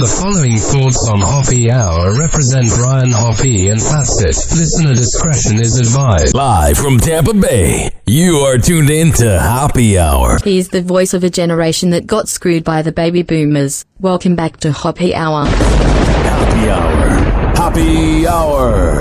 The following thoughts on Hoppe Hour represent Brian Hoppe and Facet. Listener discretion is advised. Live from Tampa Bay, you are tuned in to Hoppe Hour. He's the voice of a generation that got screwed by the baby boomers. Welcome back to Hoppe Hour. Hoppe Hour. Hoppe Hour.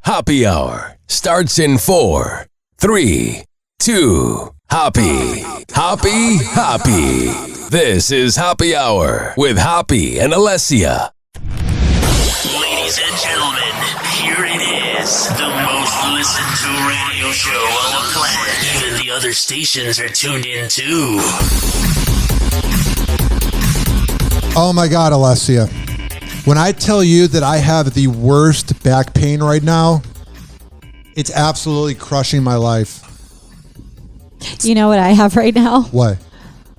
Hoppe Hour starts in 4, 3, 2, Hoppe. Hoppe, Hoppe. This is Hoppe Hour with Hoppe and Allessia. Ladies and gentlemen, here it is. The most listened to radio show on the planet. Even the other stations are tuned in too. Oh my God, Allessia. When I tell you that I have the worst back pain right now, it's absolutely crushing my life. You know what I have right now? What?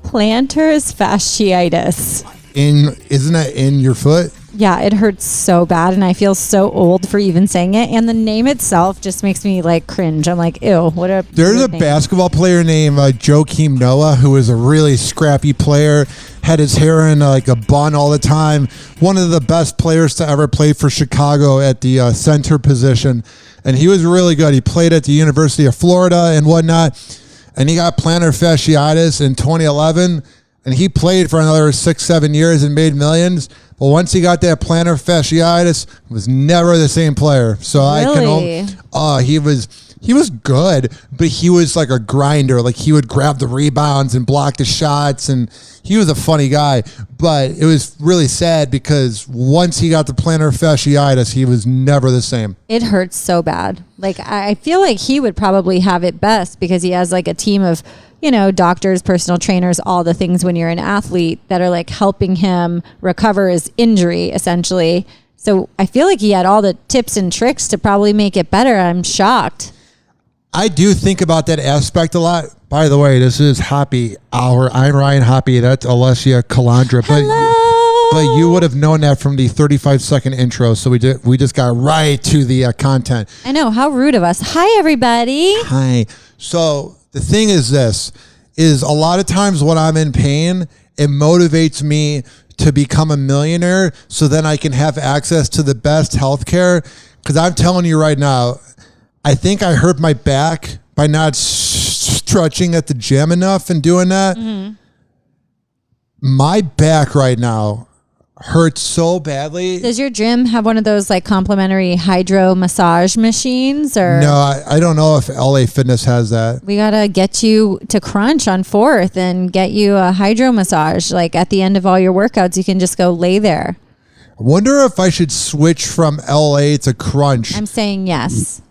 Plantar fasciitis. Isn't that in your foot? Yeah, it hurts so bad, and I feel so old for even saying it. And the name itself just makes me like cringe. I'm like, ew, what a. There's a basketball player named Joakim Noah who was a really scrappy player. Had his hair in like a bun all the time. One of the best players to ever play for Chicago at the center position, and he was really good. He played at the University of Florida and whatnot, and he got plantar fasciitis in 2011. And he played for another 6-7 years and made millions. But once he got that plantar fasciitis, he was never the same player. So really? He was good, but he was like a grinder. Like he would grab the rebounds and block the shots, and he was a funny guy. But it was really sad because once he got the plantar fasciitis, he was never the same. It hurts so bad. Like I feel like he would probably have it best because he has like a team of, you know, doctors, personal trainers, all the things when you're an athlete that are like helping him recover his injury essentially. So I feel like he had all the tips and tricks to probably make it better. I'm shocked. I do think about that aspect a lot. By the way, this is Hoppe Hour. I'm Ryan Hoppe. That's Allessia Calandra. But you would have known that from the 35-second intro. So we just got right to the content. I know. How rude of us. Hi, everybody. Hi. So the thing is this, is a lot of times when I'm in pain, it motivates me to become a millionaire so then I can have access to the best healthcare. Because I'm telling you right now, I think I hurt my back by not stretching at the gym enough and doing that. Mm-hmm. My back right now hurts so badly. Does your gym have one of those like complimentary hydro massage machines? Or no, I don't know if LA Fitness has that. We got to get you to Crunch on 4th and get you a hydro massage. Like at the end of all your workouts, you can just go lay there. I wonder if I should switch from LA to Crunch. I'm saying yes.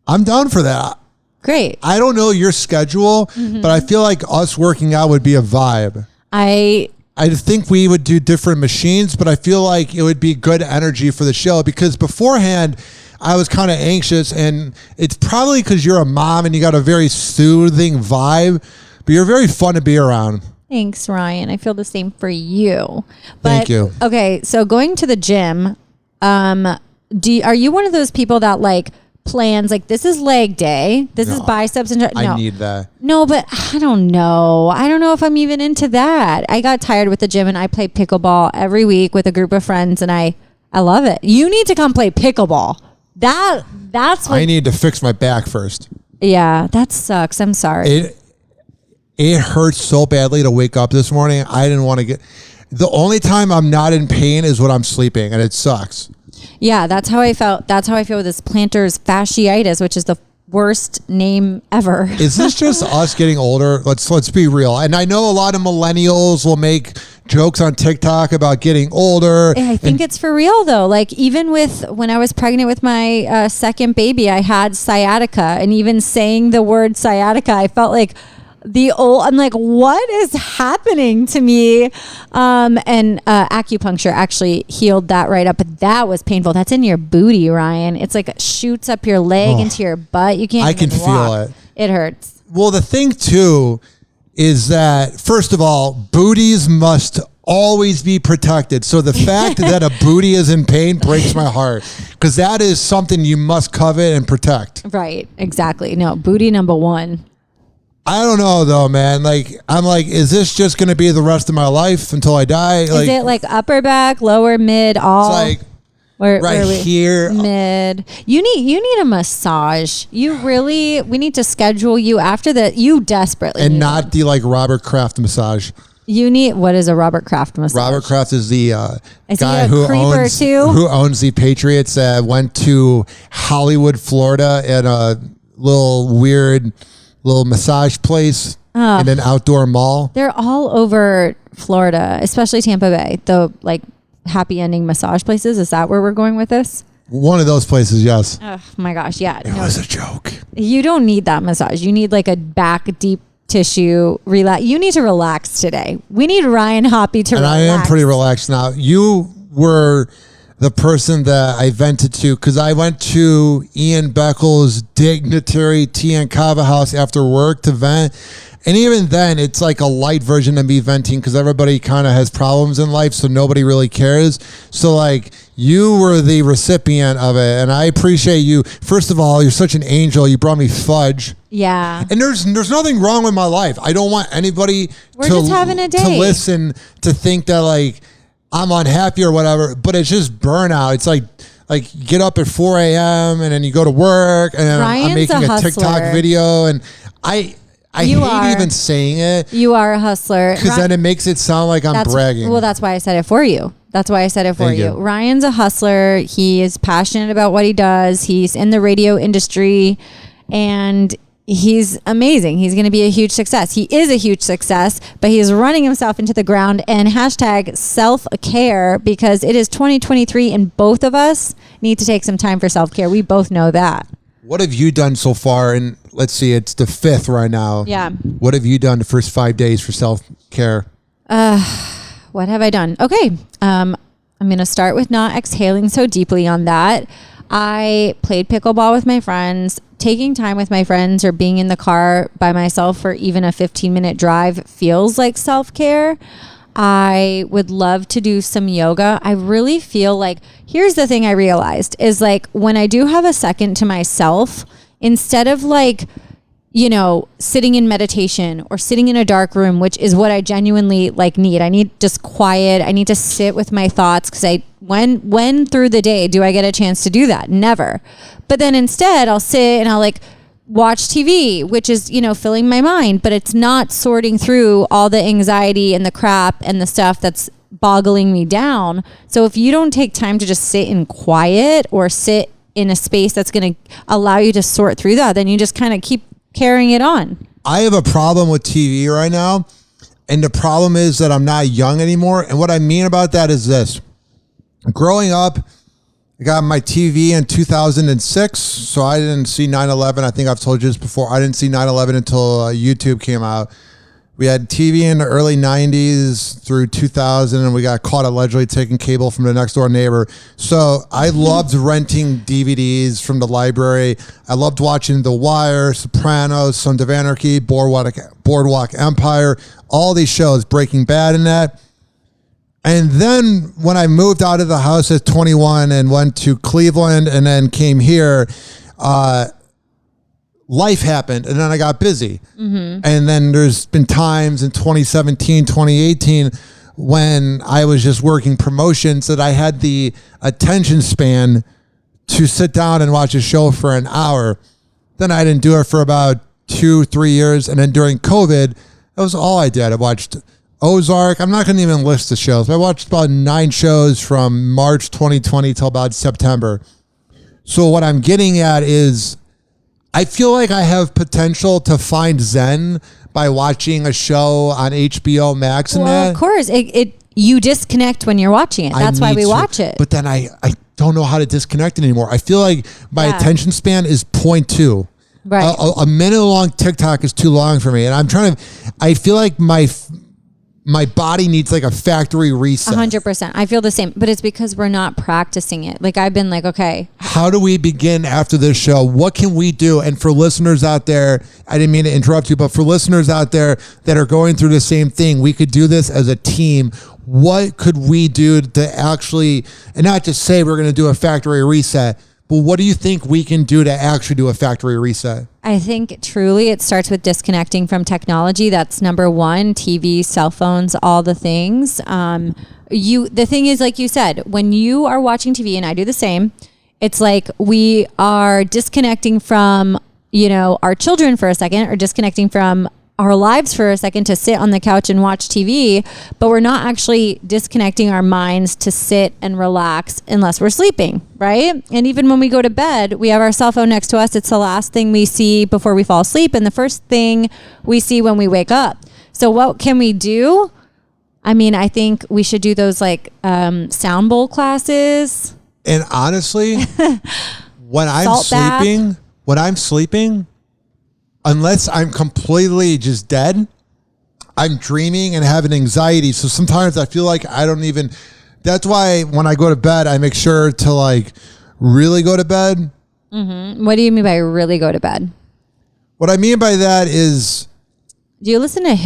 I'm down for that. Great. I don't know your schedule, but I feel like us working out would be a vibe. I think we would do different machines, but I feel like it would be good energy for the show because beforehand I was kind of anxious, and it's probably because you're a mom and you got a very soothing vibe, but you're very fun to be around. Thanks, Ryan. I feel the same for you. Thank you. Okay, so going to the gym, are you one of those people that like plans like this is leg day, this is biceps and no. I need that. No, but I don't know if I'm even into that. I got tired with the gym and I play pickleball every week with a group of friends and I love it. You need to come play pickleball. That's what I need to fix my back first. Yeah, that sucks. I'm sorry. It hurts so badly to wake up this morning. I didn't want to get. The only time I'm not in pain is when I'm sleeping, and it sucks. Yeah, that's how I felt. That's how I feel with this plantar fasciitis, which is the worst name ever. Is this just us getting older? Let's be real. And I know a lot of millennials will make jokes on TikTok about getting older. I think it's for real though. Like even when I was pregnant with my second baby, I had sciatica, and even saying the word sciatica, I felt like I'm like, what is happening to me? And acupuncture actually healed that right up, but that was painful. That's in your booty, Ryan. It's like it shoots up your leg into your butt. You can't I even can walk. feel it. It hurts. Well, the thing too is that, first of all, booties must always be protected. So the fact that a booty is in pain breaks my heart, because that is something you must covet and protect. Right, exactly. No, booty number one. I don't know though, man. Like, I'm like, is this just going to be the rest of my life until I die? Is it like upper back, lower, mid, all? It's like right here, mid. You need a massage. We need to schedule you after that. You desperately and need not one. the like Robert Kraft massage. What is a Robert Kraft massage? Robert Kraft is the is guy he a creeper too? who owns the Patriots. Went to Hollywood, Florida, at a weird little massage place in an outdoor mall. They're all over Florida, especially Tampa Bay. The like happy ending massage places. Is that where we're going with this? One of those places, yes. Oh my gosh, yeah. It was a joke. You don't need that massage. You need like a back deep tissue relax. You need to relax today. We need Ryan Hoppe to relax. And I am pretty relaxed now. You were the person that I vented to because I went to Ian Beckles' Dignitary Tea and Kava House after work to vent. And even then, it's like a light version of me venting because everybody kind of has problems in life, so nobody really cares. So, like, you were the recipient of it, and I appreciate you. First of all, you're such an angel. You brought me fudge. Yeah. And there's nothing wrong with my life. I don't want anybody just having a day. to listen to think that, like, I'm unhappy or whatever, but it's just burnout. It's like get up at 4 a.m. and then you go to work, and then I'm making a TikTok video, and I hate even saying it. You are a hustler. Because then it makes it sound like I'm bragging. Well, that's why I said it for you. Thank you. Ryan's a hustler. He is passionate about what he does. He's in the radio industry and he's amazing. He's going to be a huge success. He is a huge success, but he is running himself into the ground and hashtag self-care because it is 2023 and both of us need to take some time for self-care. We both know that. What have you done so far? And let's see, it's the 5th right now. Yeah. What have you done the first 5 days for self-care? What have I done? Okay. I'm going to start with not exhaling so deeply on that. I played pickleball with my friends. Taking time with my friends or being in the car by myself for even a 15-minute drive feels like self-care. I would love to do some yoga. I really feel like, here's the thing I realized is like when I do have a second to myself, instead of like, you know, sitting in meditation or sitting in a dark room, which is what I genuinely like need. I need just quiet. I need to sit with my thoughts because when through the day do I get a chance to do that? Never. But then instead I'll sit and I'll like watch TV, which is, you know, filling my mind, but it's not sorting through all the anxiety and the crap and the stuff that's boggling me down. So if you don't take time to just sit in quiet or sit in a space that's going to allow you to sort through that, then you just kind of keep carrying it on. I have a problem with TV right now. And the problem is that I'm not young anymore. And what I mean about that is this. Growing up, I got my TV in 2006, so I didn't see 9/11. I think I've told you this before. I didn't see 9/11 until YouTube came out. We had TV in the early 90s through 2000, and we got caught allegedly taking cable from the next door neighbor. So I loved renting DVDs from the library. I loved watching The Wire, Sopranos, Sons of Anarchy, Boardwalk Empire, all these shows, Breaking Bad and that. And then when I moved out of the house at 21 and went to Cleveland and then came here, life happened and then I got busy. Mm-hmm. And then there's been times in 2017, 2018, when I was just working promotions that I had the attention span to sit down and watch a show for an hour. Then I didn't do it for about 2-3 years. And then during COVID, that was all I did. I watched Ozark. I'm not going to even list the shows. I watched about 9 shows from March 2020 till about September. So what I'm getting at is I feel like I have potential to find zen by watching a show on HBO Max and that. Of course. You disconnect when you're watching it. That's why we watch it. But then I don't know how to disconnect anymore. I feel like my attention span is 0.2. Right. A minute long TikTok is too long for me. And I feel like my body needs like a factory reset. 100%. I feel the same, but it's because we're not practicing it. Like I've been like, okay. How do we begin after this show? What can we do? And for listeners out there, I didn't mean to interrupt you, but for listeners out there that are going through the same thing, we could do this as a team. What could we do to actually, and not just say we're going to do a factory reset, But what do you think we can do to actually do a factory reset? I think truly it starts with disconnecting from technology. That's number one. TV, cell phones, all the things. The thing is, like you said, when you are watching TV, and I do the same, it's like we are disconnecting from, our children for a second, or disconnecting from our lives for a second to sit on the couch and watch TV, but we're not actually disconnecting our minds to sit and relax unless we're sleeping, right? And even when we go to bed, we have our cell phone next to us. It's the last thing we see before we fall asleep and the first thing we see when we wake up. So what can we do? I mean, I think we should do those sound bowl classes. And honestly, when I'm sleeping, unless I'm completely just dead, I'm dreaming and having anxiety. So sometimes I feel like I don't even, that's why when I go to bed, I make sure to really go to bed. Mm-hmm. What do you mean by really go to bed? What I mean by that is. Do you listen to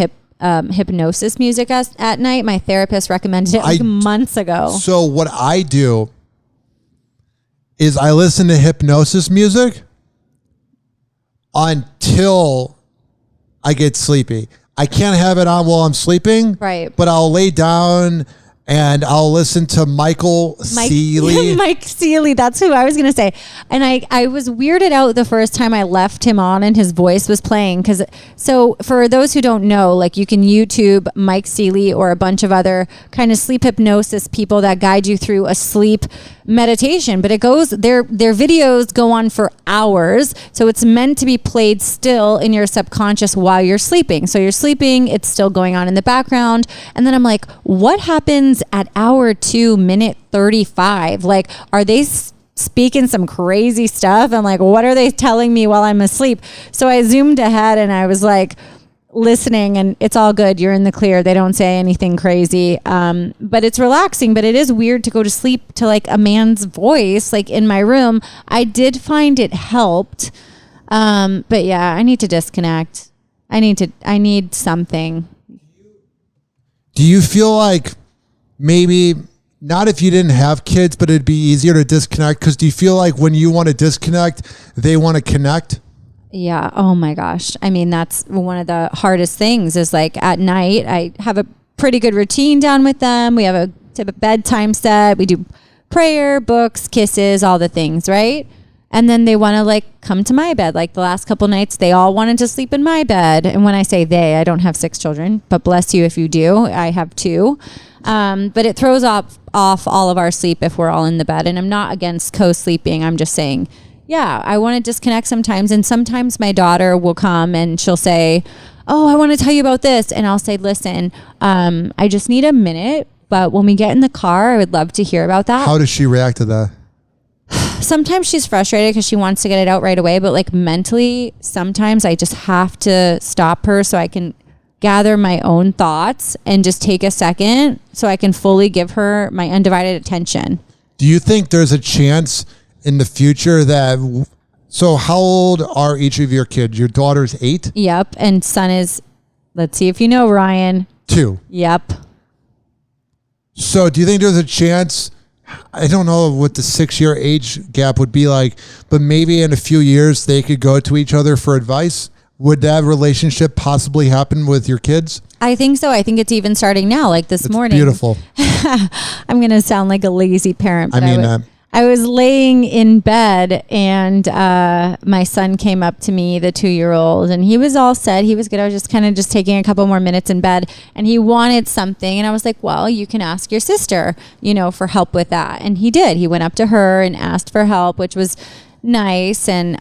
hypnosis music at night? My therapist recommended it months ago. So what I do is I listen to hypnosis music until I get sleepy. I can't have it on while I'm sleeping. Right. But I'll lay down and I'll listen to Mike Seeley. Mike Seeley, that's who I was going to say. And I was weirded out the first time I left him on and his voice was playing. So for those who don't know, you can YouTube Mike Seeley or a bunch of other kind of sleep hypnosis people that guide you through a sleep meditation, but their videos go on for hours. So it's meant to be played still in your subconscious while you're sleeping. So you're sleeping, it's still going on in the background. And then I'm like, what happens at hour 2, minute 35? Are they speaking some crazy stuff? I'm like, what are they telling me while I'm asleep? So I zoomed ahead and I was listening, and it's all good. You're in the clear. They don't say anything crazy. But it's relaxing, but it is weird to go to sleep to a man's voice, in my room. I did find it helped. But yeah, I need to disconnect. I need something. Do you feel like maybe not if you didn't have kids, but it'd be easier to disconnect? Because do you feel like when you want to disconnect, they want to connect? Yeah. Oh my gosh. I mean, that's one of the hardest things is at night, I have a pretty good routine down with them. We have a bedtime set. We do prayer, books, kisses, all the things, right? And then they want to come to my bed. The last couple nights, they all wanted to sleep in my bed. And when I say they, I don't have 6 children, but bless you if you do. I have 2. But it throws off all of our sleep if we're all in the bed. And I'm not against co-sleeping. I'm just saying, yeah, I want to disconnect sometimes. And sometimes my daughter will come and she'll say, oh, I want to tell you about this. And I'll say, listen, I just need a minute. But when we get in the car, I would love to hear about that. How does she react to that? Sometimes she's frustrated because she wants to get it out right away. But mentally, sometimes I just have to stop her so I can gather my own thoughts and just take a second so I can fully give her my undivided attention. Do you think there's a chance in the future so how old are each of your kids? Your daughter's 8? Yep. And son is, let's see if you know, Ryan. 2. Yep. So do you think there's a chance, I don't know what the 6-year age gap would be but maybe in a few years they could go to each other for advice? Would that relationship possibly happen with your kids? I think so. I think it's even starting now, this morning. Beautiful. I'm going to sound like a lazy parent. But I I was laying in bed and my son came up to me, the 2-year-old, and he was all set. He was good. I was just kind of taking a couple more minutes in bed and he wanted something. And I was like, well, you can ask your sister, for help with that. And he did. He went up to her and asked for help, which was nice and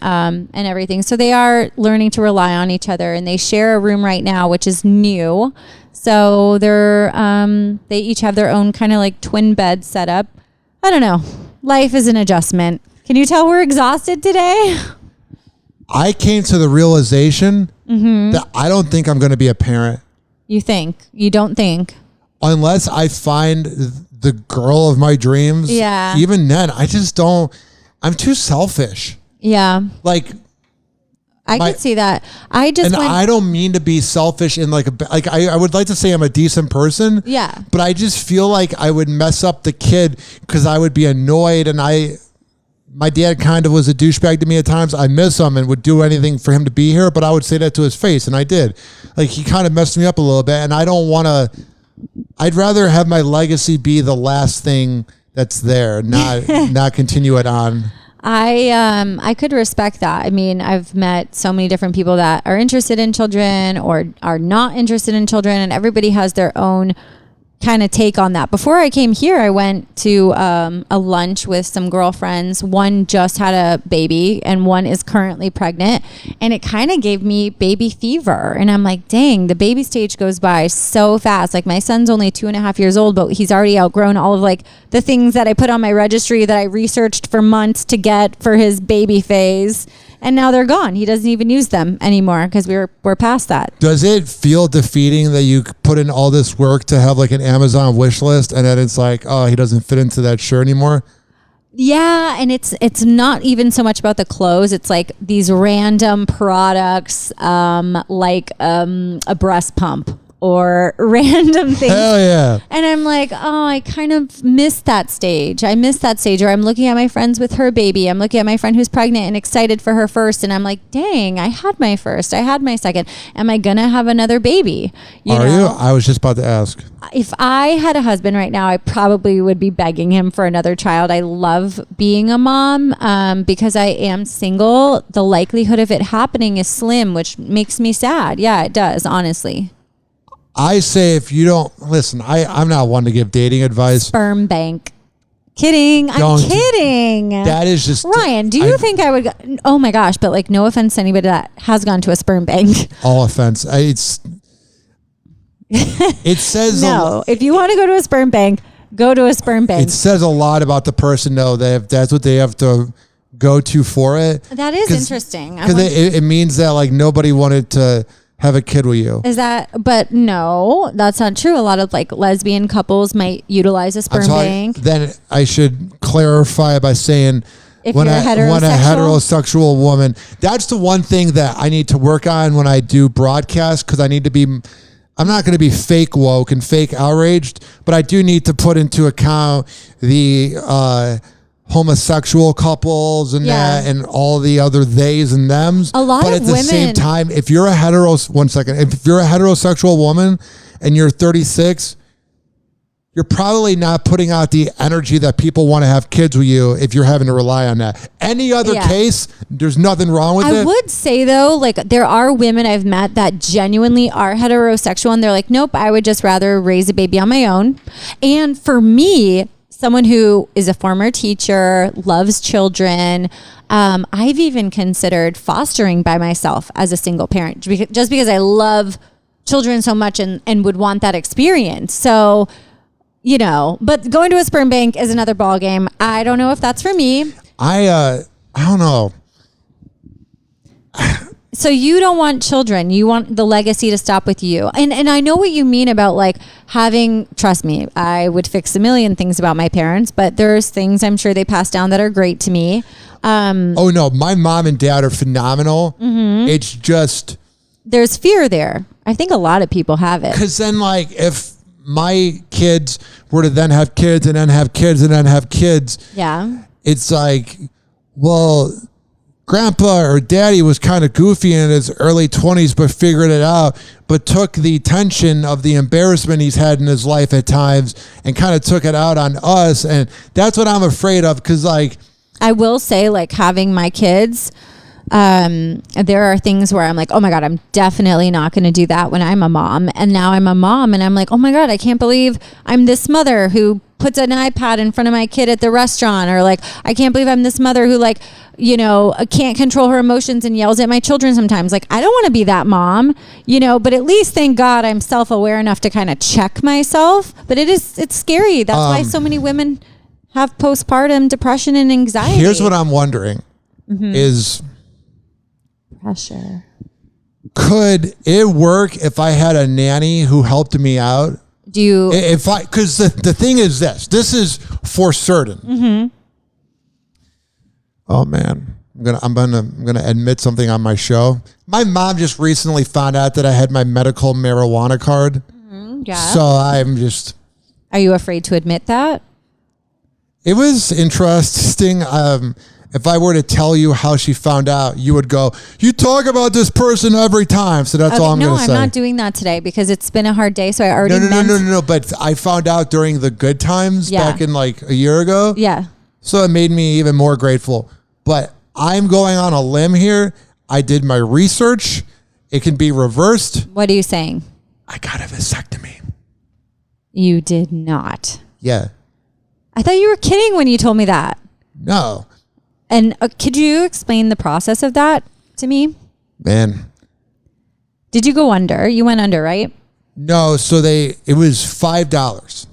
everything. So they are learning to rely on each other, and they share a room right now, which is new. So they each have their own kind of twin bed setup. I don't know. Life is an adjustment. Can you tell we're exhausted today? I came to the realization that I don't think I'm going to be a parent. You think? You don't think? Unless I find the girl of my dreams. Yeah. Even then, I just don't. I'm too selfish. Yeah. I could see that. I don't mean to be selfish in I would like to say I'm a decent person. Yeah. But I just feel like I would mess up the kid because I would be annoyed and my dad kind of was a douchebag to me at times. I miss him and would do anything for him to be here, but I would say that to his face, and I did. Like, he kind of messed me up a little bit, and I don't want to. I'd rather have my legacy be the last thing that's there, not continue it on. I could respect that. I mean, I've met so many different people that are interested in children or are not interested in children, and everybody has their own kind of take on that. Before I came here, I went to a lunch with some girlfriends. One just had a baby and one is currently pregnant, and it kind of gave me baby fever. And I'm like, dang, the baby stage goes by so fast. Like, my son's only 2.5 years old, but he's already outgrown all of like the things that I put on my registry that I researched for months to get for his baby phase. And now they're gone. He doesn't even use them anymore because we're past that. Does it feel defeating that you put in all this work to have like an Amazon wish list, and then it's like, oh, he doesn't fit into that shirt anymore? Yeah, and it's not even so much about the clothes. It's like these random products, like a breast pump or random things. Hell yeah. And I'm like, oh, I kind of missed that stage. I missed that stage. Or I'm looking at my friends with her baby. I'm looking at my friend who's pregnant and excited for her first. And I'm like, dang, I had my first. I had my second. Am I going to have another baby? Are you? I was just about to ask. If I had a husband right now, I probably would be begging him for another child. I love being a mom because I am single. The likelihood of it happening is slim, which makes me sad. Yeah, it does, honestly. I say, if you don't listen, I'm not one to give dating advice. Sperm bank. Kidding. I'm kidding. That is just Ryan, do you think I would go, oh my gosh, but like, no offense to anybody that has gone to a sperm bank. All offense. It says no. If you want to go to a sperm bank, go to a sperm bank. It says a lot about the person, though. That's what they have to go to for it. That is interesting. Because it means that like nobody wanted to have a kid with you. Is that, but no, that's not true. A lot of like lesbian couples might utilize a sperm bank. Then I should clarify by saying, when a heterosexual woman, that's the one thing that I need to work on when I do broadcast, because I'm not going to be fake woke and fake outraged, but I do need to put into account the homosexual couples and that and all the other theys and thems. A lot but of at the women, same time, if you're a heterosexual woman and you're 36, you're probably not putting out the energy that people want to have kids with you if you're having to rely on that. Any other case, there's nothing wrong with it. I would say, though, like, there are women I've met that genuinely are heterosexual, and they're like, nope, I would just rather raise a baby on my own. And for me, someone who is a former teacher, loves children, I've even considered fostering by myself as a single parent, just because I love children so much and would want that experience. So, you know, but going to a sperm bank is another ball game. I don't know if that's for me. I don't know. So you don't want children. You want the legacy to stop with you. And I know what you mean about like having, trust me, I would fix a million things about my parents, but there's things I'm sure they passed down that are great to me. Oh no, my mom and dad are phenomenal. Mm-hmm. It's just, there's fear there. I think a lot of people have it. Because then like if my kids were to then have kids and then have kids and then have kids. Yeah. It's like, well, grandpa or daddy was kind of goofy in his early 20s, but figured it out, but took the tension of the embarrassment he's had in his life at times and kind of took it out on us. And that's what I'm afraid of. Cause like, I will say, like, having my kids, there are things where I'm like, oh my God, I'm definitely not going to do that when I'm a mom. And now I'm a mom and I'm like, oh my God, I can't believe I'm this mother who puts an iPad in front of my kid at the restaurant, or like, I can't believe I'm this mother who, like, you know, can't control her emotions and yells at my children sometimes. Like, I don't want to be that mom, you know, but at least thank God I'm self-aware enough to kind of check myself. But it's scary. That's why so many women have postpartum depression and anxiety. Here's what I'm wondering is pressure. Could it work if I had a nanny who helped me out? Do you? Because the thing is this is for certain. Mm-hmm. Oh man, I'm gonna admit something on my show. My mom just recently found out that I had my medical marijuana card. Mm-hmm. Yeah. So I'm just. Are you afraid to admit that? It was interesting. if I were to tell you how she found out, you would go, you talk about this person every time. So that's all I'm going to say. No, I'm not doing that today because it's been a hard day. So I already No. But I found out during the good times back in like a year ago. Yeah. So it made me even more grateful. But I'm going on a limb here. I did my research. It can be reversed. What are you saying? I got a vasectomy. You did not. Yeah. I thought you were kidding when you told me that. No. And could you explain the process of that to me? Man. Did you go under? You went under, right? No, so it was $5.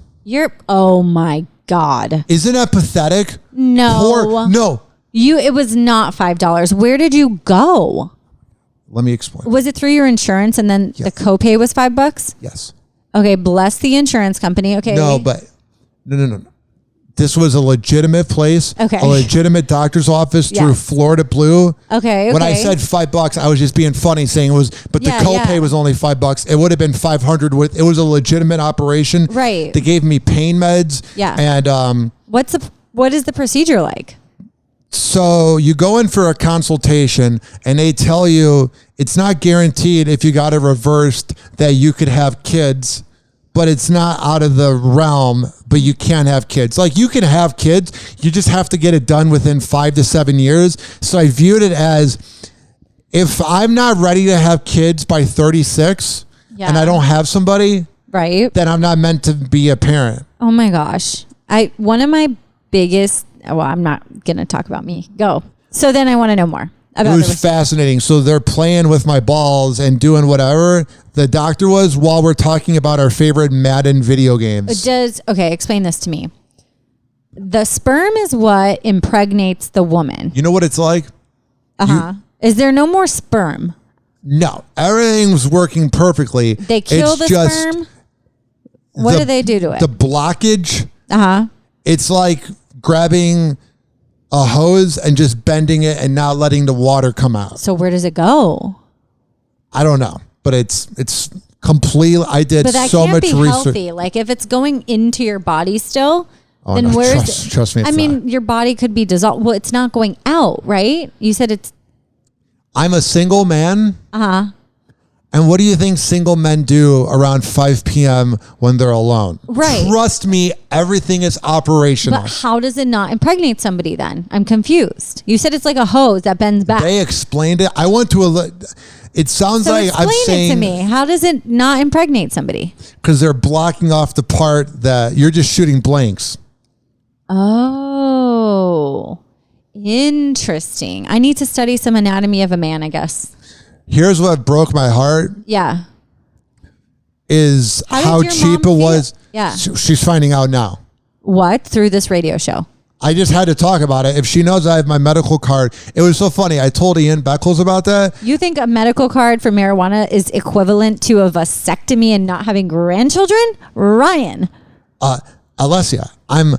Oh my God. Isn't that pathetic? No. No. It was not $5. Where did you go? Let me explain. Was it through your insurance and then the copay was $5? Yes. Okay, bless the insurance company. Okay. No, but no. This was a legitimate place. Okay. A legitimate doctor's office through Florida Blue. Okay. When I said $5, I was just being funny saying it was, but the copay was only $5. It would have been $500 it was a legitimate operation. Right. They gave me pain meds. Yeah. And what is the procedure like? So you go in for a consultation and they tell you it's not guaranteed if you got it reversed that you could have kids, but it's not out of the realm, but you can have kids. Like you can have kids, you just have to get it done within 5 to 7 years. So I viewed it as if I'm not ready to have kids by 36 and I don't have somebody, right, then I'm not meant to be a parent. Oh my gosh. One of my biggest, well, I'm not going to talk about me. Go. So then I want to know more. It was fascinating. So they're playing with my balls and doing whatever the doctor was while we're talking about our favorite Madden video games. Okay, explain this to me. The sperm is what impregnates the woman. You know what it's like? Is there no more sperm? No, everything's working perfectly. They kill the sperm? What do they do to it? The blockage. It's like grabbing a hose and just bending it and not letting the water come out. So where does it go? I don't know, but it's complete. I did so much research. But that can't be healthy. Like if it's going into your body still, then where is it? Trust me. I mean, your body could be dissolved. Well, it's not going out, right? You said it's. I'm a single man. And what do you think single men do around 5 p.m. when they're alone? Right. Trust me, everything is operational. But how does it not impregnate somebody then? I'm confused. You said it's like a hose that bends back. They explained it. I went to it sounds like I'm saying. Explain it to me. How does it not impregnate somebody? Because they're blocking off the part that you're just shooting blanks. Oh, interesting. I need to study some anatomy of a man, I guess. Here's what broke my heart. Yeah. Is how cheap it was. Yeah. She's finding out now. What? Through this radio show? I just had to talk about it. If she knows I have my medical card, it was so funny. I told Ian Beckles about that. You think a medical card for marijuana is equivalent to a vasectomy and not having grandchildren? Ryan. Allessia, I'm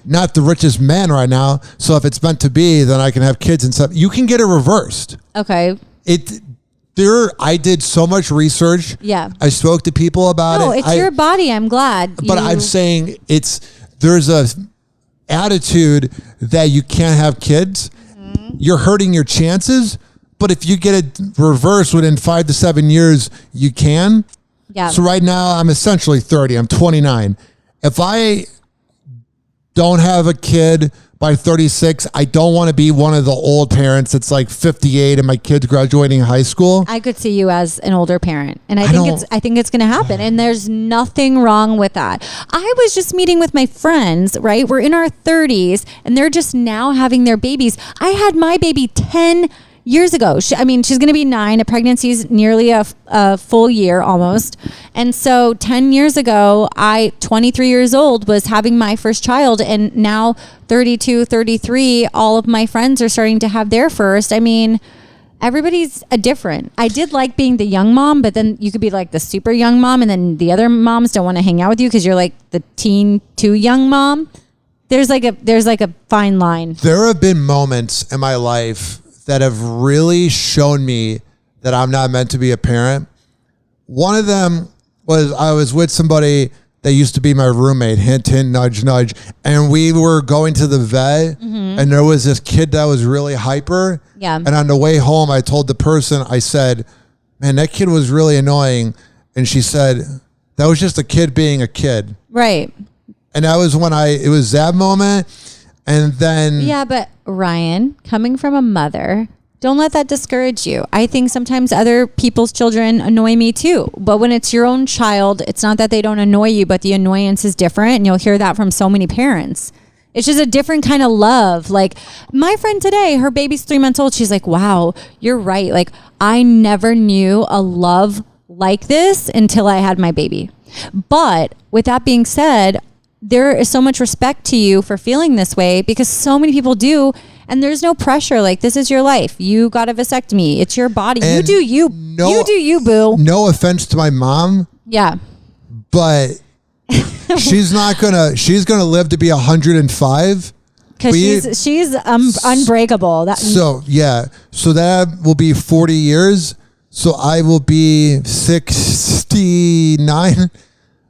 not the richest man right now. So if it's meant to be, then I can have kids and stuff. You can get it reversed. Okay. I did so much research. Yeah. I spoke to people about it. No, it's your body. I'm glad. But I'm saying there's a attitude that you can't have kids. Mm-hmm. You're hurting your chances. But if you get it reversed within 5 to 7 years, you can. Yeah. So right now I'm essentially 30. I'm 29. If I don't have a kid by 36, I don't want to be one of the old parents that's like 58 and my kid's graduating high school. I could see you as an older parent, and I think it's going to happen, and there's nothing wrong with that. I was just meeting with my friends, right? We're in our 30s, and they're just now having their babies. I had my baby 10 years ago. She's going to be 9. A pregnancy is nearly a full year almost. And so 10 years ago, 23 years old, was having my first child. And now 32, 33, all of my friends are starting to have their first. I mean, everybody's different. I did like being the young mom, but then you could be like the super young mom. And then the other moms don't want to hang out with you because you're like the teen too young mom. There's like a fine line. There have been moments in my life that have really shown me that I'm not meant to be a parent. One of them was I was with somebody that used to be my roommate, hint, hint, nudge, nudge. And we were going to the vet, and there was this kid that was really hyper. Yeah. And on the way home, I told the person, I said, man, that kid was really annoying. And she said, that was just a kid being a kid. Right. And that was when it was that moment. And then. Yeah, but Ryan, coming from a mother, don't let that discourage you. I think sometimes other people's children annoy me too. But when it's your own child, it's not that they don't annoy you, but the annoyance is different. And you'll hear that from so many parents. It's just a different kind of love. Like my friend today, her baby's 3 months old. She's like, wow, you're right. Like I never knew a love like this until I had my baby. But with that being said, there is so much respect to you for feeling this way because so many people do. And there's no pressure. Like this is your life. You got a vasectomy. It's your body. And you do you. You do you, boo. No offense to my mom. Yeah. But she's gonna live to be 105 because she's unbreakable. So that will be 40 years. So I will be 69.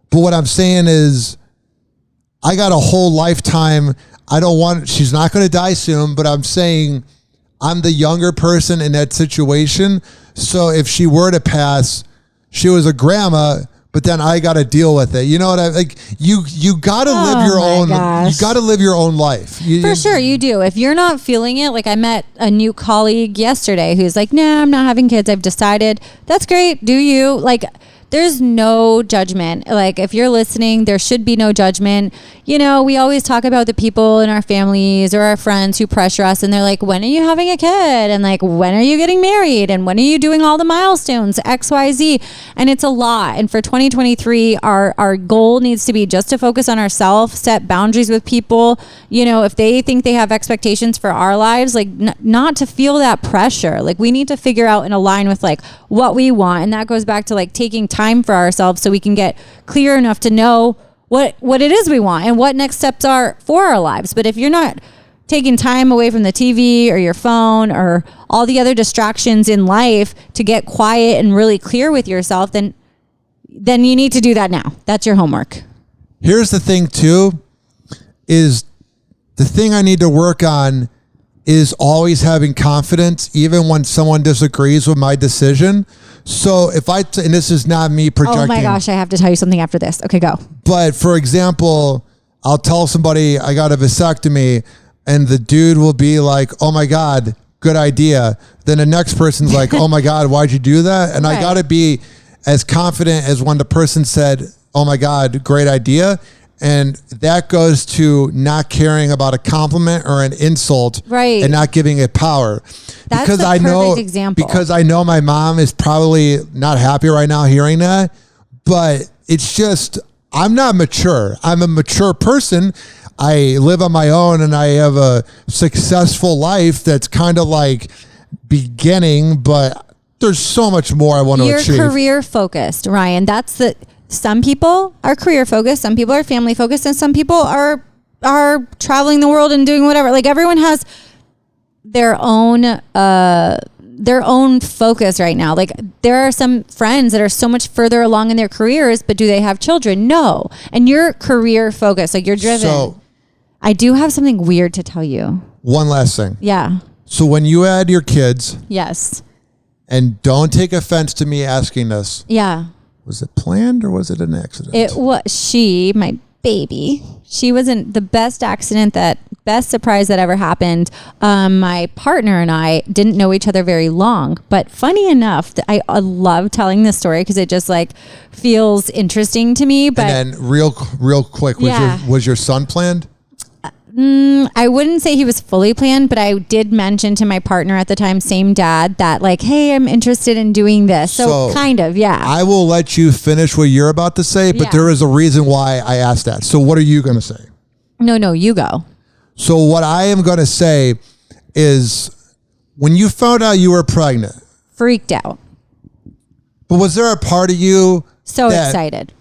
But what I'm saying is, I got a whole lifetime. She's not going to die soon, but I'm saying I'm the younger person in that situation. So if she were to pass, she was a grandma, but then I got to deal with it. You know what I like? You got to live your own. Gosh. You got to live your own life. For sure, you do. If you're not feeling it, like I met a new colleague yesterday who's like, "Nah, I'm not having kids. I've decided." That's great. Do you like? There's no judgment. Like if you're listening, there should be no judgment. You know, we always talk about the people in our families or our friends who pressure us and they're like, when are you having a kid? And like, when are you getting married? And when are you doing all the milestones, X, Y, Z? And it's a lot. And for 2023, our goal needs to be just to focus on ourselves, set boundaries with people. You know, if they think they have expectations for our lives, like not to feel that pressure. Like we need to figure out and align with like what we want. And that goes back to like taking time for ourselves so we can get clear enough to know what it is we want and what next steps are for our lives. But if you're not taking time away from the TV or your phone or all the other distractions in life to get quiet and really clear with yourself, then you need to do that now. That's your homework. Here's the thing too, is the thing I need to work on is always having confidence, even when someone disagrees with my decision. So if and this is not me projecting. Oh my gosh, I have to tell you something after this. Okay, go. But for example, I'll tell somebody I got a vasectomy and the dude will be like, oh my God, good idea. Then the next person's like, oh my God, why'd you do that? And right. I got to be as confident as when the person said, oh my God, great idea. And that goes to not caring about a compliment or an insult, right? And not giving it power. That's because the I know, perfect example. Because I know my mom is probably not happy right now hearing that, but it's just, I'm not mature. I'm a mature person. I live on my own and I have a successful life that's kind of like beginning, but there's so much more I want to achieve. You're career focused, Ryan. Some people are career focused, some people are family focused, and some people are traveling the world and doing whatever. Like everyone has their own focus right now. Like there are some friends that are so much further along in their careers, but do they have children? No. And you're career focused, like you're driven. So, I do have something weird to tell you. One last thing. Yeah. So when you had your kids. Yes. And don't take offense to me asking this. Yeah. Was it planned or was it an accident? It was my baby. She wasn't the best best surprise that ever happened. My partner and I didn't know each other very long, but funny enough, I love telling this story because it just like feels interesting to me. But and then real quick, was your son planned? I wouldn't say he was fully planned, but I did mention to my partner at the time, same dad, that like, hey, I'm interested in doing this. So kind of, yeah. I will let you finish what you're about to say, but there is a reason why I asked that. So what are you going to say? No, you go. So what I am going to say is when you found out you were pregnant. Freaked out. But was there a part of you excited?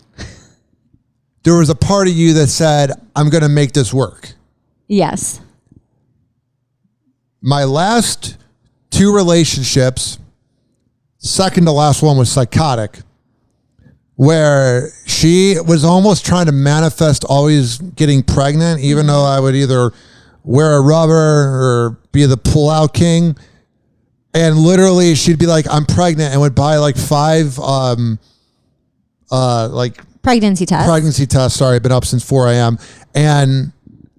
There was a part of you that said, I'm going to make this work. Yes. My last 2 relationships, second to last one was psychotic. where she was almost trying to manifest always getting pregnant, even though I would either wear a rubber or be the pull-out king. And literally she'd be like, I'm pregnant, and would buy like 5 pregnancy tests. Sorry, I've been up since 4 a.m. And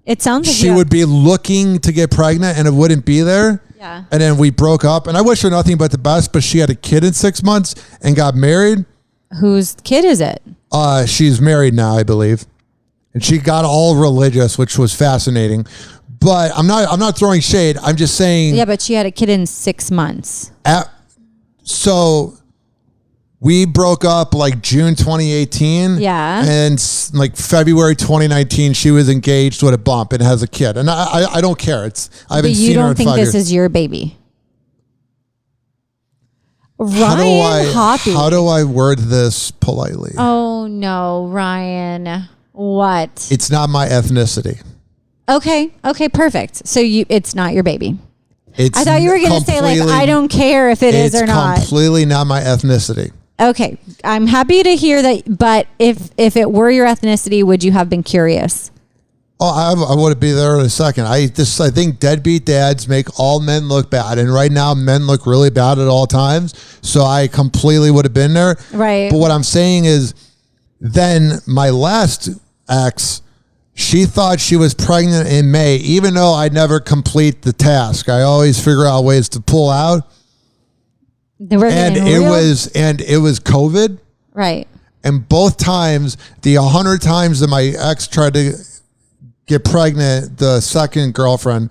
it sounds like she would be looking to get pregnant and it wouldn't be there. Yeah. And then we broke up, and I wish her nothing but the best, but she had a kid in 6 months and got married. Whose kid is it? She's married now, I believe. And she got all religious, which was fascinating. But I'm not throwing shade. I'm just saying. Yeah, but she had a kid in 6 months. So we broke up like June 2018. Yeah. And like February 2019, she was engaged with a bump and has a kid. And I don't care. I haven't seen her in 5 years. But you don't think this is your baby? Ryan Hoppe. How do I word this politely? Oh no, Ryan. What? It's not my ethnicity. Okay, perfect. So it's not your baby. I thought you were going to say like, I don't care if it is or not. It's completely not my ethnicity. Okay, I'm happy to hear that. But if it were your ethnicity, would you have been curious? Oh, I would be there in a second. I think deadbeat dads make all men look bad, and right now men look really bad at all times. So I completely would have been there. Right. But what I'm saying is, then my last ex, she thought she was pregnant in May, even though I never complete the task. I always figure out ways to pull out. And it was COVID. Right. And both times, the 100 times that my ex tried to get pregnant, the second girlfriend,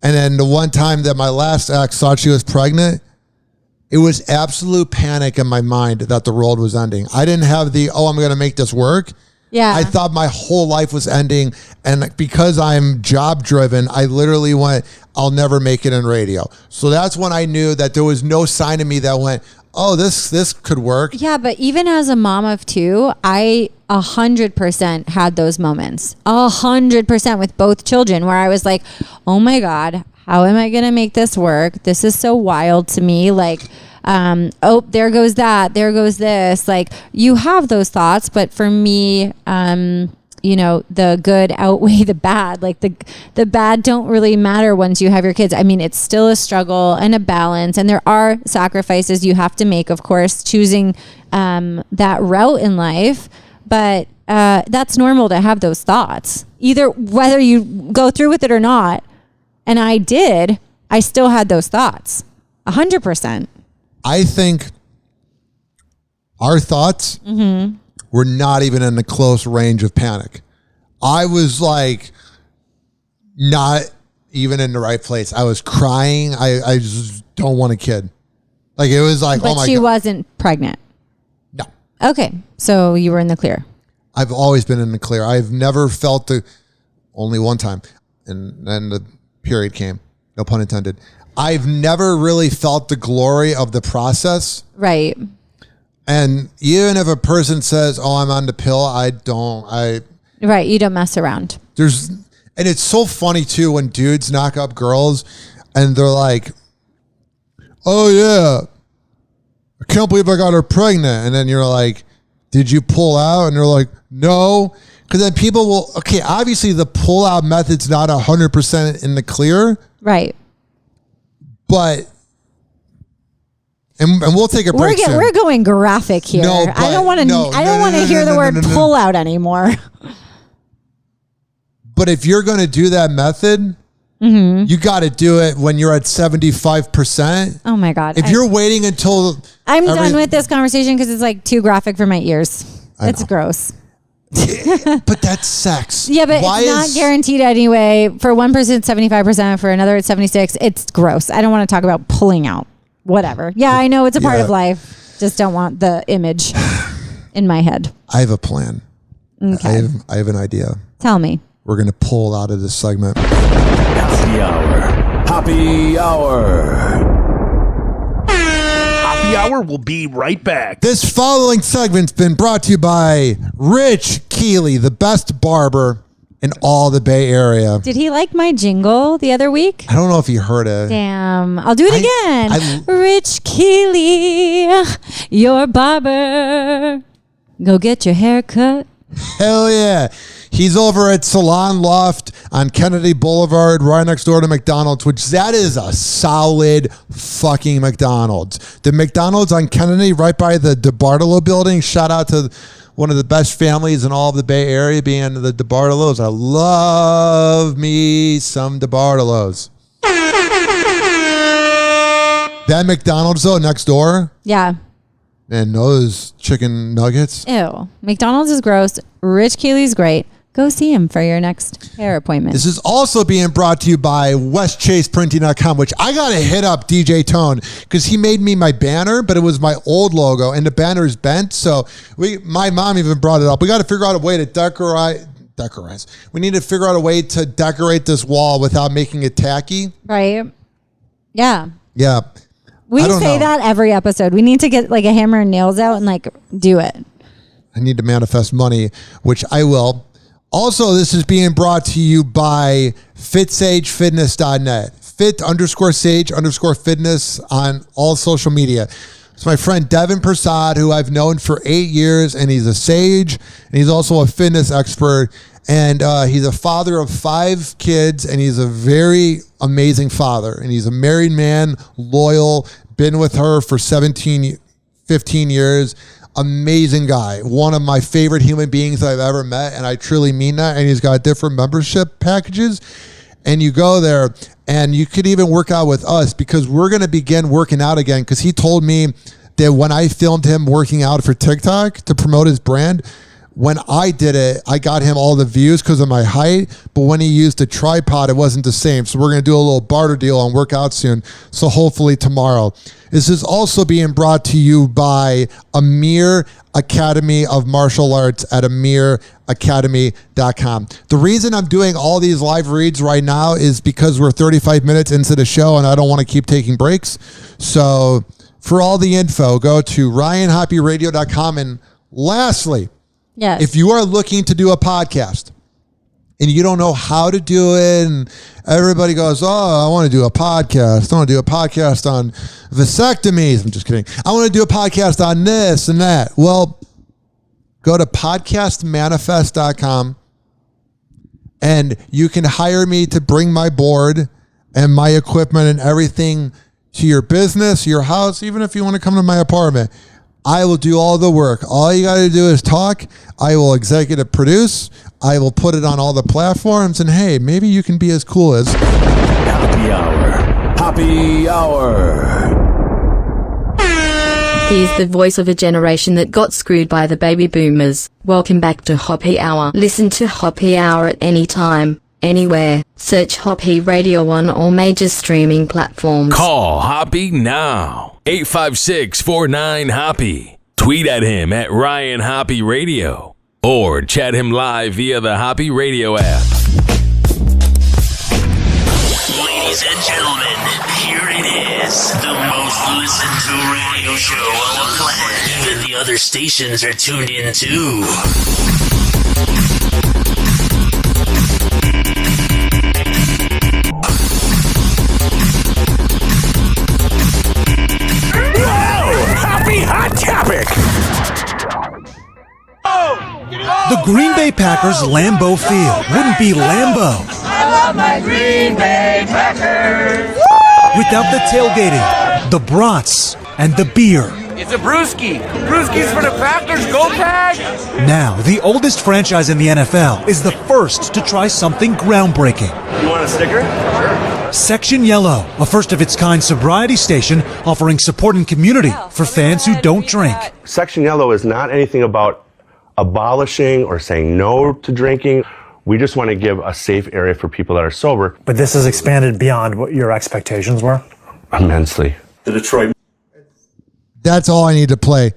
and then the one time that my last ex thought she was pregnant, it was absolute panic in my mind that the world was ending. I didn't have I'm going to make this work. Yeah. I thought my whole life was ending. And because I'm job driven, I literally went, I'll never make it in radio. So that's when I knew that there was no sign of me that went, oh, this could work. Yeah, but even as a mom of 2, I 100% had those moments. 100% with both children where I was like, oh my God, how am I going to make this work? This is so wild to me. Like, oh, there goes that. There goes this. Like, you have those thoughts. But for me, the good outweigh the bad. Like the bad don't really matter once you have your kids. I mean, it's still a struggle and a balance. And there are sacrifices you have to make, of course, choosing that route in life. But that's normal to have those thoughts, either whether you go through with it or not. And I still had those thoughts 100%. I think our thoughts were not even in the close range of panic. I was like not even in the right place. I was crying. I just don't want a kid. Like it was like, but oh my God. But she wasn't pregnant. No. Okay. So you were in the clear. I've always been in the clear. I've never felt only one time. And then the period came. No pun intended. I've never really felt the glory of the process. Right. And even if a person says, oh, I'm on the pill, Right. You don't mess around. And it's so funny too when dudes knock up girls and they're like, oh yeah, I can't believe I got her pregnant. And then you're like, did you pull out? And they're like, no. Because then people will, okay, obviously the pull out method's not 100% in the clear. Right. But, and we'll take a break soon. We're going graphic here. No, I don't want to hear the word pull out anymore. But if you're going to do that method, you got to do it when you're at 75%. Oh my God. If you're waiting until done with this conversation because it's like too graphic for my ears. It's gross. But that's sex. Yeah, but it's not guaranteed anyway. For one person, it's 75%. For another, it's 76%. It's gross. I don't want to talk about pulling out. Whatever. Yeah, I know it's a part of life. Just don't want the image in my head. I have a plan. Okay. I have an idea. Tell me. We're going to pull out of this segment. Happy Hour. Happy Hour. Happy Hour will be right back. This following segment's been brought to you by Rich Keeley, the best barber in all the Bay Area. Did he like my jingle the other week? I don't know if he heard it. Damn. I'll do it again. Rich Keeley, your barber. Go get your hair cut. Hell yeah. He's over at Salon Loft on Kennedy Boulevard, right next door to McDonald's, which that is a solid fucking McDonald's. The McDonald's on Kennedy, right by the DeBartolo building. Shout out to one of the best families in all of the Bay Area, being the DeBartolos. I love me some DeBartolos. That McDonald's, though, next door. Yeah. And those chicken nuggets. Ew. McDonald's is gross. Rich Keeley's great. Go see him for your next hair appointment. This is also being brought to you by WestChasePrinting.com, which I got to hit up DJ Tone because he made me my banner, but it was my old logo, and the banner is bent. So my mom even brought it up. We got to figure out a way to decorate. We need to figure out a way to decorate this wall without making it tacky. Right. Yeah. Yeah. We say that every episode. We need to get like a hammer and nails out and like do it. I need to manifest money, which I will. Also, this is being brought to you by FitSageFitness.net. Fit_Sage_Fitness on all social media. It's my friend Devin Prasad, who I've known for 8 years, and he's a sage, and he's also a fitness expert, and he's a father of 5 kids, and he's a very amazing father, and he's a married man, loyal, been with her for 15 years. Amazing guy. One of my favorite human beings I've ever met, and I truly mean that. And he's got different membership packages. And you go there, and you could even work out with us because we're going to begin working out again. Because he told me that when I filmed him working out for TikTok to promote his brand, when I did it, I got him all the views because of my height. But when he used a tripod, it wasn't the same. So we're going to do a little barter deal on workout soon. So hopefully tomorrow. This is also being brought to you by Amir Academy of Martial Arts at amiracademy.com. The reason I'm doing all these live reads right now is because we're 35 minutes into the show and I don't want to keep taking breaks. So for all the info, go to ryanhoppyradio.com. And lastly, yes, if you are looking to do a podcast and you don't know how to do it, and everybody goes, oh, I want to do a podcast. I want to do a podcast on vasectomies. I'm just kidding. I want to do a podcast on this and that. Well, go to podcastmanifest.com and you can hire me to bring my board and my equipment and everything to your business, your house, even if you want to come to my apartment. I will do all the work. All you got to do is talk. I will executive produce. I will put it on all the platforms. And hey, maybe you can be as cool as Happy Hour. Happy Hour. He's the voice of a generation that got screwed by the baby boomers. Welcome back to Hoppe Hour. Listen to Hoppe Hour at any time, anywhere. Search Hoppe Radio on all major streaming platforms. Call Hoppe now. 856-49-HOPPY. Tweet at him at Ryan Hoppe Radio. Or chat him live via the Hoppe Radio app. Ladies and gentlemen, here it is. The most listened to radio show on the planet. Even the other stations are tuned in too. Hot topic. The Green Bay Packers Lambeau Field wouldn't be Lambeau I love my Green Bay Packers without the tailgating, the brats, and the beer. It's a brewski. Brewskis for the Packers. Go Pack! Now, the oldest franchise in the NFL is the first to try something groundbreaking. You want a sticker? Sure. Section Yellow, a first-of-its-kind sobriety station offering support and community for fans who don't drink. Section Yellow is not anything about abolishing or saying no to drinking. We just want to give a safe area for people that are sober. But this has expanded beyond what your expectations were? Immensely. The Detroit. that's all I need to play.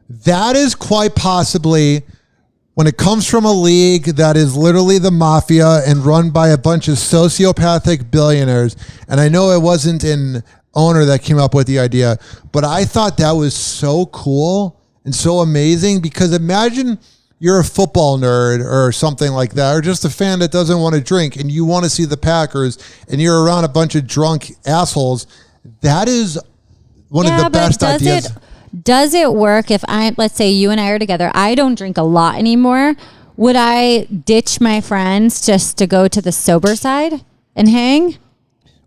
That is quite possibly, when it comes from a league that is literally the mafia and run by a bunch of sociopathic billionaires, and I know it wasn't an owner that came up with the idea, but I thought that was so cool and so amazing, because imagine you're a football nerd or something like that, or just a fan that doesn't want to drink and you want to see the Packers and you're around a bunch of drunk assholes. That is one of the best ideas. does it work if let's say you and I are together, I don't drink a lot anymore. Would I ditch my friends just to go to the sober side and hang?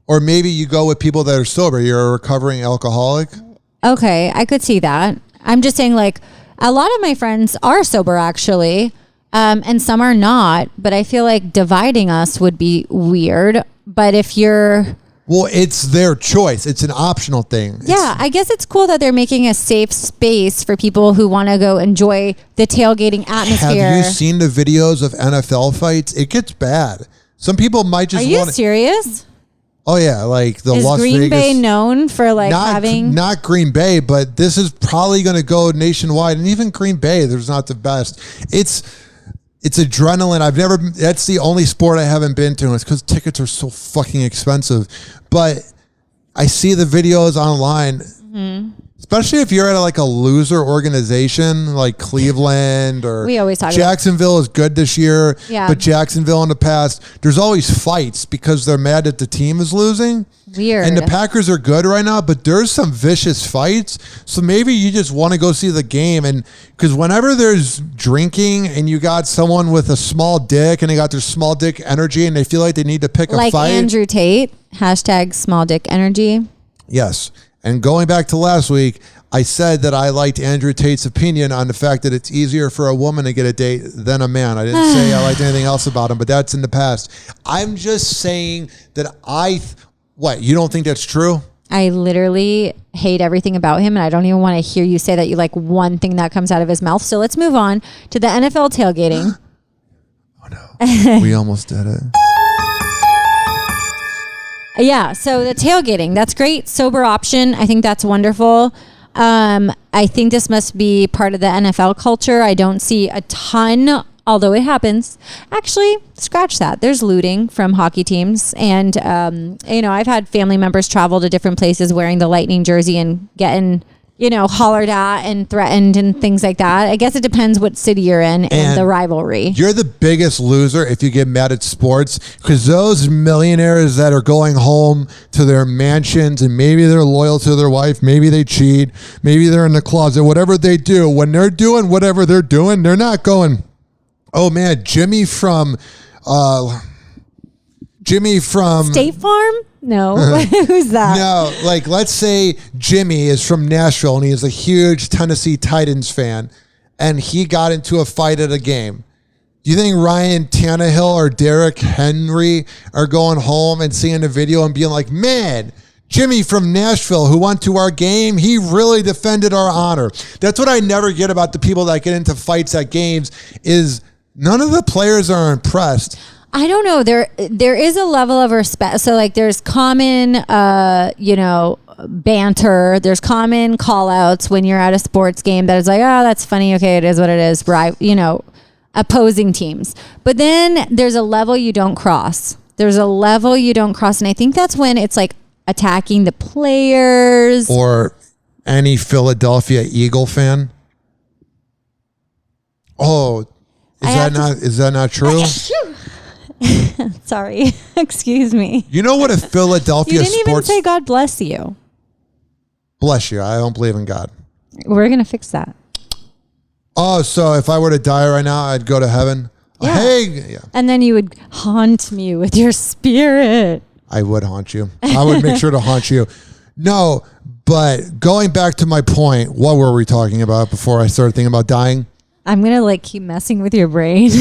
Or maybe you go with people that are sober. You're a recovering alcoholic. Okay, I could see that. I'm just saying, like, a lot of my friends are sober, actually, and some are not. But I feel like dividing us would be weird. But if you're... Well, it's their choice. It's an optional thing. Yeah, I guess it's cool that they're making a safe space for people who want to go enjoy the tailgating atmosphere. Have you seen the videos of NFL fights? It gets bad. Some people might just want... Are you serious? Oh, yeah, like the Las Vegas. Is Green Bay known for like having... Not Green Bay, but this is probably going to go nationwide. And even Green Bay, there's not the best. It's adrenaline. That's the only sport I haven't been to. And it's because tickets are so fucking expensive. But I see the videos online, especially if you're at like a loser organization like Cleveland or we always talk Jacksonville is good this year. Yeah. But Jacksonville in the past, there's always fights because they're mad that the team is losing. Weird. And the Packers are good right now, but there's some vicious fights. So maybe you just want to go see the game. And because whenever there's drinking and you got someone with a small dick and they got their small dick energy and they feel like they need to pick a fight. Like Andrew Tate, #small dick energy. Yes. And going back to last week, I said that I liked Andrew Tate's opinion on the fact that it's easier for a woman to get a date than a man. I didn't say I liked anything else about him, but that's in the past. I'm just saying that what, you don't think that's true? I literally hate everything about him, and I don't even want to hear you say that you like one thing that comes out of his mouth. So let's move on to the NFL tailgating. Oh, no. We almost did it. Yeah, so the tailgating, that's great. Sober option. I think that's wonderful. I think this must be part of the NFL culture. I don't see a ton, although it happens. Actually, scratch that. There's looting from hockey teams. And, I've had family members travel to different places wearing the Lightning jersey and getting, hollered at and threatened and things like that. I guess it depends what city you're in and the rivalry. You're the biggest loser if you get mad at sports, because those millionaires that are going home to their mansions and maybe they're loyal to their wife, maybe they cheat, maybe they're in the closet, whatever they do, when they're doing whatever they're doing, they're not going, oh man, Jimmy from State Farm? No. Who's that? No, like let's say Jimmy is from Nashville and he is a huge Tennessee Titans fan and he got into a fight at a game. Do you think Ryan Tannehill or Derrick Henry are going home and seeing the video and being like, man, Jimmy from Nashville who went to our game, he really defended our honor. That's what I never get about the people that get into fights at games is none of the players are impressed. I don't know. There is a level of respect. So like there's common, banter. There's common call outs when you're at a sports game that is like, oh, that's funny. Okay, it is what it is. Right. Opposing teams. But then there's a level you don't cross. And I think that's when it's like attacking the players. Or any Philadelphia Eagle fan. Oh, is that not true? Sorry. Excuse me. You know what a Philadelphia You didn't even say God bless you. Bless you. I don't believe in God. We're going to fix that. Oh, so if I were to die right now, I'd go to heaven? Yeah. Hey. Yeah. And then you would haunt me with your spirit. I would haunt you. I would make sure to haunt you. No, but going back to my point, what were we talking about before I started thinking about dying? I'm going to keep messing with your brain.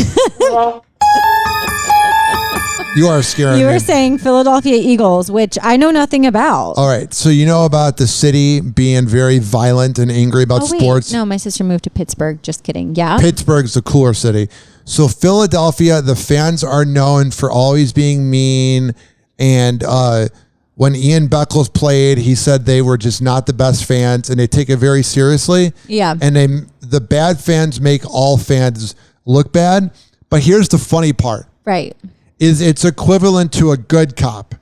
You are scaring me. You were saying Philadelphia Eagles, which I know nothing about. All right. So you know about the city being very violent and angry about sports? No, my sister moved to Pittsburgh. Just kidding. Yeah. Pittsburgh's a cooler city. So Philadelphia, the fans are known for always being mean. And when Ian Beckles played, he said they were just not the best fans and they take it very seriously. Yeah. And the bad fans make all fans look bad. But here's the funny part. Right. Is it's equivalent to a good cop.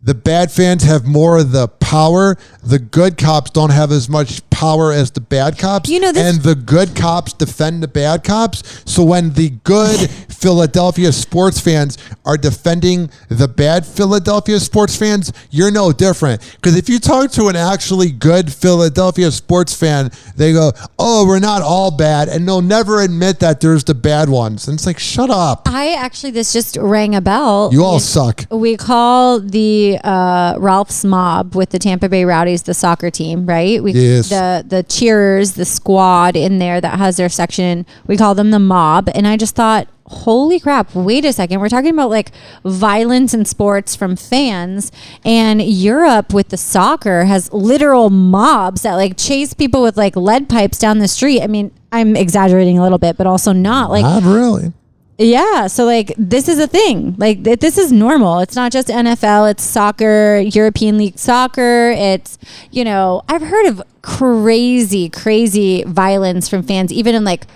The bad fans have more of the power. The good cops don't have as much power as the bad cops. You know this, and the good cops defend the bad cops. So when the good Philadelphia sports fans are defending the bad Philadelphia sports fans, you're no different. Because if you talk to an actually good Philadelphia sports fan, they go, oh, we're not all bad. And they'll never admit that there's the bad ones. And it's like, shut up. This just rang a bell. You all suck. We call the Ralph's Mob with the Tampa Bay Rowdies the soccer team, right? Yes. The cheerers, the squad in there that has their section, we call them the mob. And I just thought, holy crap, wait a second. We're talking about like violence in sports from fans, and Europe with the soccer has literal mobs that like chase people with like lead pipes down the street. I mean, I'm exaggerating a little bit, but also not like. Not really. Yeah, so like this is a thing. Like this is normal. It's not just NFL, it's soccer, European League soccer. It's, I've heard of crazy violence from fans, even in like,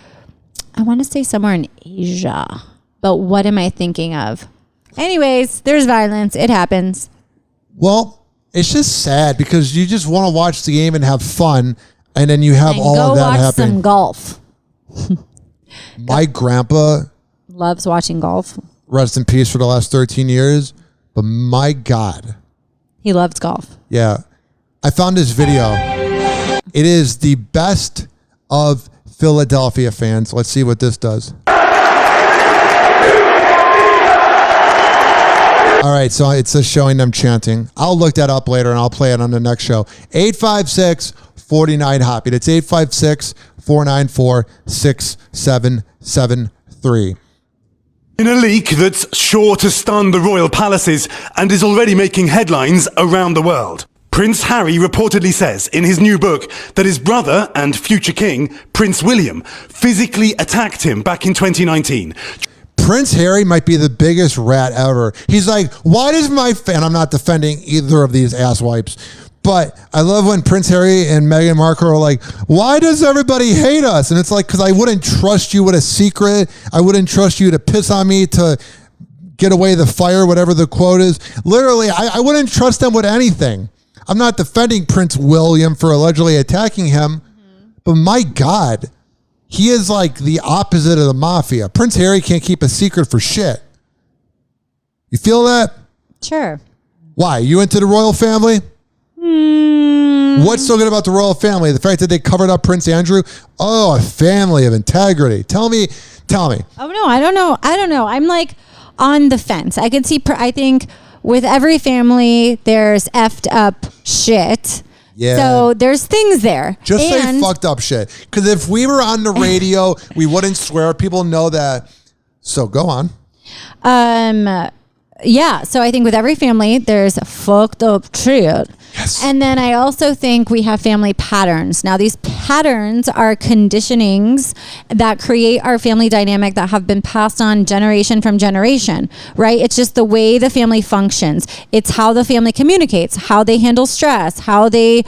I want to say somewhere in Asia. But what am I thinking of? Anyways, there's violence. It happens. Well, it's just sad because you just want to watch the game and have fun, and then you have all of that happen. Go watch some golf. My grandpa loves watching golf. Rest in peace for the last 13 years. But my God. He loves golf. Yeah. I found this video. It is the best of Philadelphia fans. Let's see what this does. All right, so it's just showing them chanting. I'll look that up later, and I'll play it on the next show. 856-49-HOPPY. That's 856-494-6773. In a leak that's sure to stun the royal palaces and is already making headlines around the world, Prince Harry reportedly says in his new book that his brother and future king, Prince William, physically attacked him back in 2019. Prince Harry might be the biggest rat ever. He's like, why does and I'm not defending either of these asswipes, but I love when Prince Harry and Meghan Markle are like, why does everybody hate us? And it's like, because I wouldn't trust you with a secret. I wouldn't trust you to piss on me to get away the fire, whatever the quote is. Literally, I wouldn't trust them with anything. I'm not defending Prince William for allegedly attacking him, but my God, he is like the opposite of the mafia. Prince Harry can't keep a secret for shit. You feel that? Sure. Why? You into the royal family? What's so good about the royal family? The fact that they covered up Prince Andrew? Oh, a family of integrity. Tell me. Oh, no, I don't know. I'm like on the fence. I can see, I think with every family, there's effed up shit. Yeah. So there's things there. Just say fucked up shit. Because if we were on the radio, we wouldn't swear. People know that. So go on. Yeah. So I think with every family, there's fucked up shit. Yes. And then I also think we have family patterns. Now, these patterns are conditionings that create our family dynamic that have been passed on generation from generation, right? It's just the way the family functions. It's how the family communicates, how they handle stress, how they,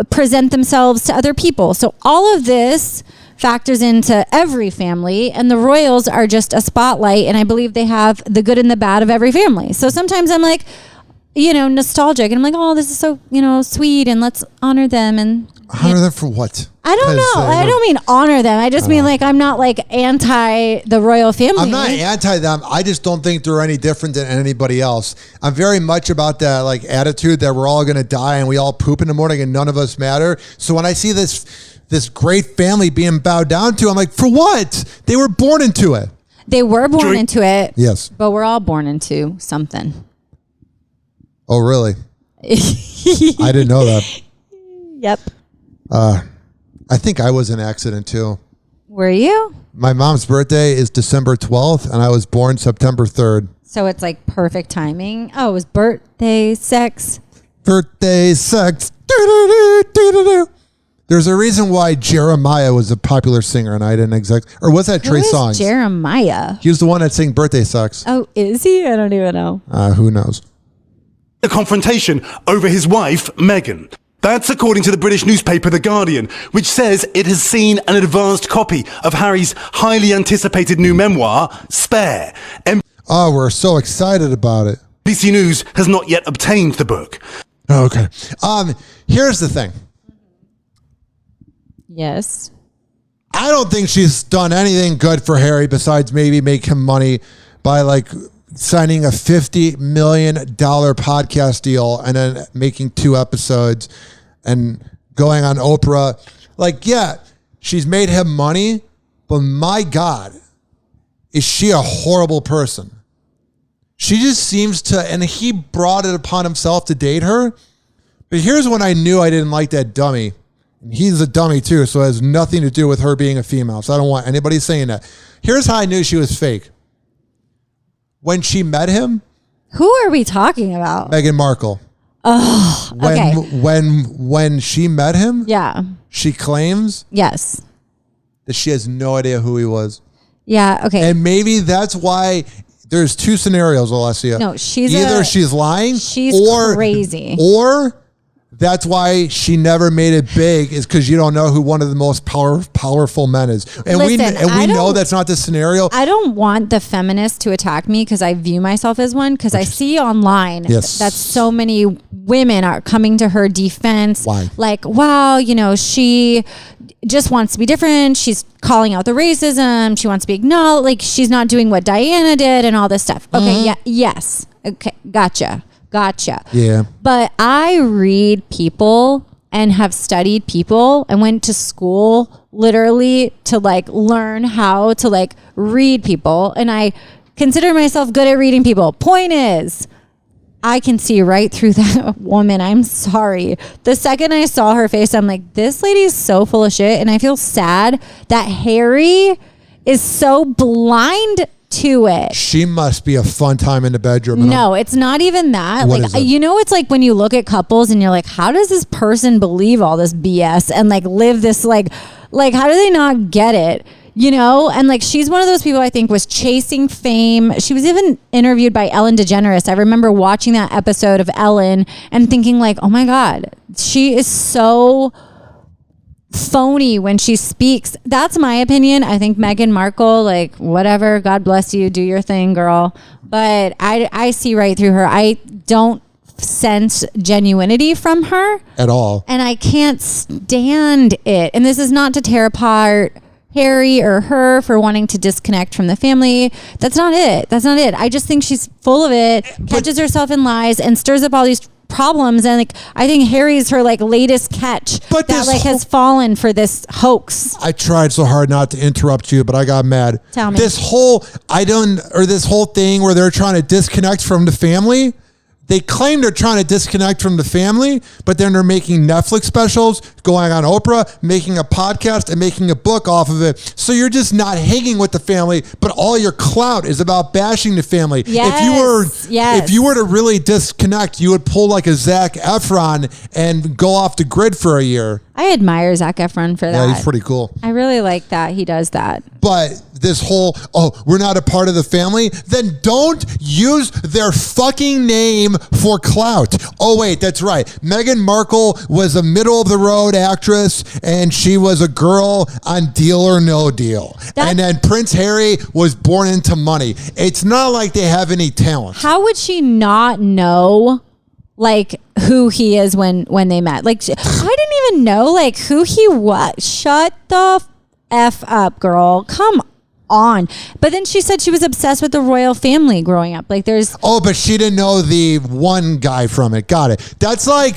present themselves to other people. So all of this factors into every family, and the royals are just a spotlight, and I believe they have the good and the bad of every family. So sometimes I'm like, nostalgic, and I'm like, oh, this is so, sweet, and let's honor them. And honor them for what? I don't know. I don't mean honor them. I just mean like, I'm not like anti the royal family. I'm not anti them. I just don't think they're any different than anybody else. I'm very much about that like attitude that we're all going to die and we all poop in the morning and none of us matter. So when I see this great family being bowed down to, I'm like, for what? They were born into it. They were born into it. Yes. But we're all born into something. Oh, really? I didn't know that. Yep. I think I was an accident too. Were you? My mom's birthday is December 12th and I was born September 3rd. So it's like perfect timing. Oh, it was birthday sex. Birthday sex. There's a reason why Jeremiah was a popular singer and I didn't exactly. Or was that Trey Songz? Jeremiah. He was the one that sang Birthday Sex. Oh, is he? I don't even know. Who knows? A confrontation over his wife, Meghan. That's according to the British newspaper The Guardian, which says it has seen an advanced copy of Harry's highly anticipated new memoir, Spare. Oh, we're so excited about it. BBC News has not yet obtained the book. Oh, okay. Here's the thing. Yes. I don't think she's done anything good for Harry besides maybe make him money by like signing a $50 million podcast deal and then making 2 episodes and going on Oprah. Like, yeah, she's made him money, but my God, is she a horrible person? She just seems to, and he brought it upon himself to date her. But here's when I knew I didn't like that dummy. And he's a dummy too, so it has nothing to do with her being a female. So I don't want anybody saying that. Here's how I knew she was fake. When she met him. Who are we talking about? Meghan Markle. Oh, okay. When she met him, yeah, she claims yes that she has no idea who he was. Yeah, okay. And maybe that's why there's 2 scenarios, Allessia. No, she's lying, she's crazy, or that's why she never made it big, is because you don't know who one of the most powerful men is. And we know that's not the scenario. I don't want the feminists to attack me because I view myself as one, because I see online that so many women are coming to her defense. Why? Like, wow, she just wants to be different. She's calling out the racism. She wants to be acknowledged. Like, she's not doing what Diana did and all this stuff. Okay, yes. Okay, gotcha. Yeah. But I read people and have studied people and went to school literally to like learn how to like read people. And I consider myself good at reading people. Point is, I can see right through that woman. I'm sorry. The second I saw her face, I'm like, this lady is so full of shit. And I feel sad that Harry is so blind to it. She must be a fun time in the bedroom. No, it's not even that. What like, is it? it's like when you look at couples and you're like, how does this person believe all this BS and like live this like how do they not get it? And like, she's one of those people I think was chasing fame. She was even interviewed by Ellen DeGeneres. I remember watching that episode of Ellen and thinking like, oh my God, she is so phony when she speaks. That's my opinion. I think Meghan Markle, like, whatever, God bless you, do your thing, girl. But I see right through her. I don't sense genuinity from her at all, and I can't stand it. And this is not to tear apart Harry or her for wanting to disconnect from the family. That's not it. I just think she's full of it, catches herself in lies, and stirs up all these problems. And like, I think Harry's her like latest catch has fallen for this hoax. I tried so hard not to interrupt you, but I got mad. Tell me. This whole thing where they're trying to disconnect from the family. They claim they're trying to disconnect from the family, but then they're making Netflix specials, going on Oprah, making a podcast, and making a book off of it. So you're just not hanging with the family, but all your clout is about bashing the family. Yes. If you were to really disconnect, you would pull like a Zac Efron and go off the grid for a year. I admire Zac Efron for that. Yeah, he's pretty cool. I really like that he does that. But this whole, we're not a part of the family, then don't use their fucking name for clout. Oh, wait, that's right. Meghan Markle was a middle-of-the-road actress, and she was a girl on Deal or No Deal. And then Prince Harry was born into money. It's not like they have any talent. How would she not know like who he is when they met? Like, I didn't even know like who he was. Shut the F up, girl. Come on. But then she said she was obsessed with the royal family growing up. Like, there's but she didn't know the one guy from it. Got it. That's like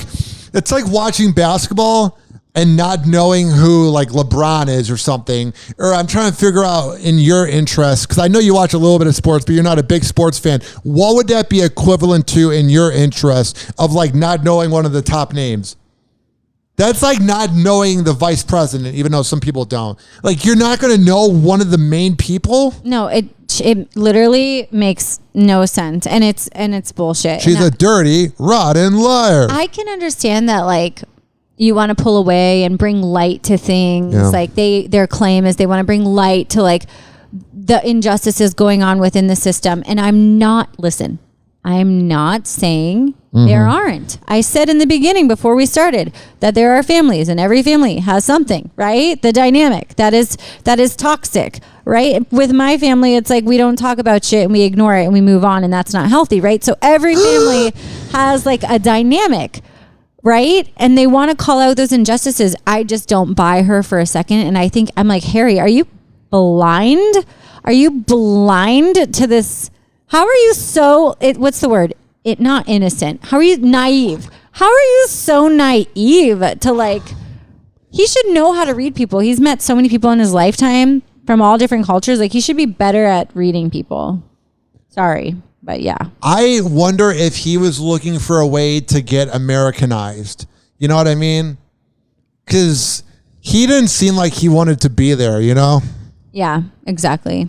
watching basketball and not knowing who like LeBron is or something. Or I'm trying to figure out in your interest, because I know you watch a little bit of sports, but you're not a big sports fan. What would that be equivalent to in your interest of like not knowing one of the top names? That's like not knowing the vice president, even though some people don't. Like, you're not going to know one of the main people? No, it literally makes no sense, and it's bullshit. She's a dirty, rotten liar. I can understand that, like, you want to pull away and bring light to things. Yeah. Like, their claim is they want to bring light to like the injustices going on within the system. And I'm not saying there aren't. I said in the beginning before we started that there are families, and every family has something, right? The dynamic that is toxic, right? With my family, it's like we don't talk about shit and we ignore it and we move on, and that's not healthy, right? So every family has like a dynamic, right? And they want to call out those injustices. I just don't buy her for a second. And I think, I'm like, Harry, are you blind? Are you blind to this? How are you what's the word? Not innocent. How are you naive? How are you so naive to like, he should know how to read people. He's met so many people in his lifetime from all different cultures. Like, he should be better at reading people. Sorry, but yeah. I wonder if he was looking for a way to get Americanized. You know what I mean? Because he didn't seem like he wanted to be there, you know? Yeah, exactly.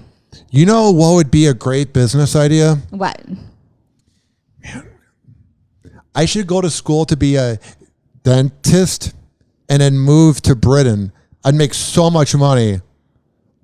You know what would be a great business idea? What? I should go to school to be a dentist and then move to Britain. I'd make so much money.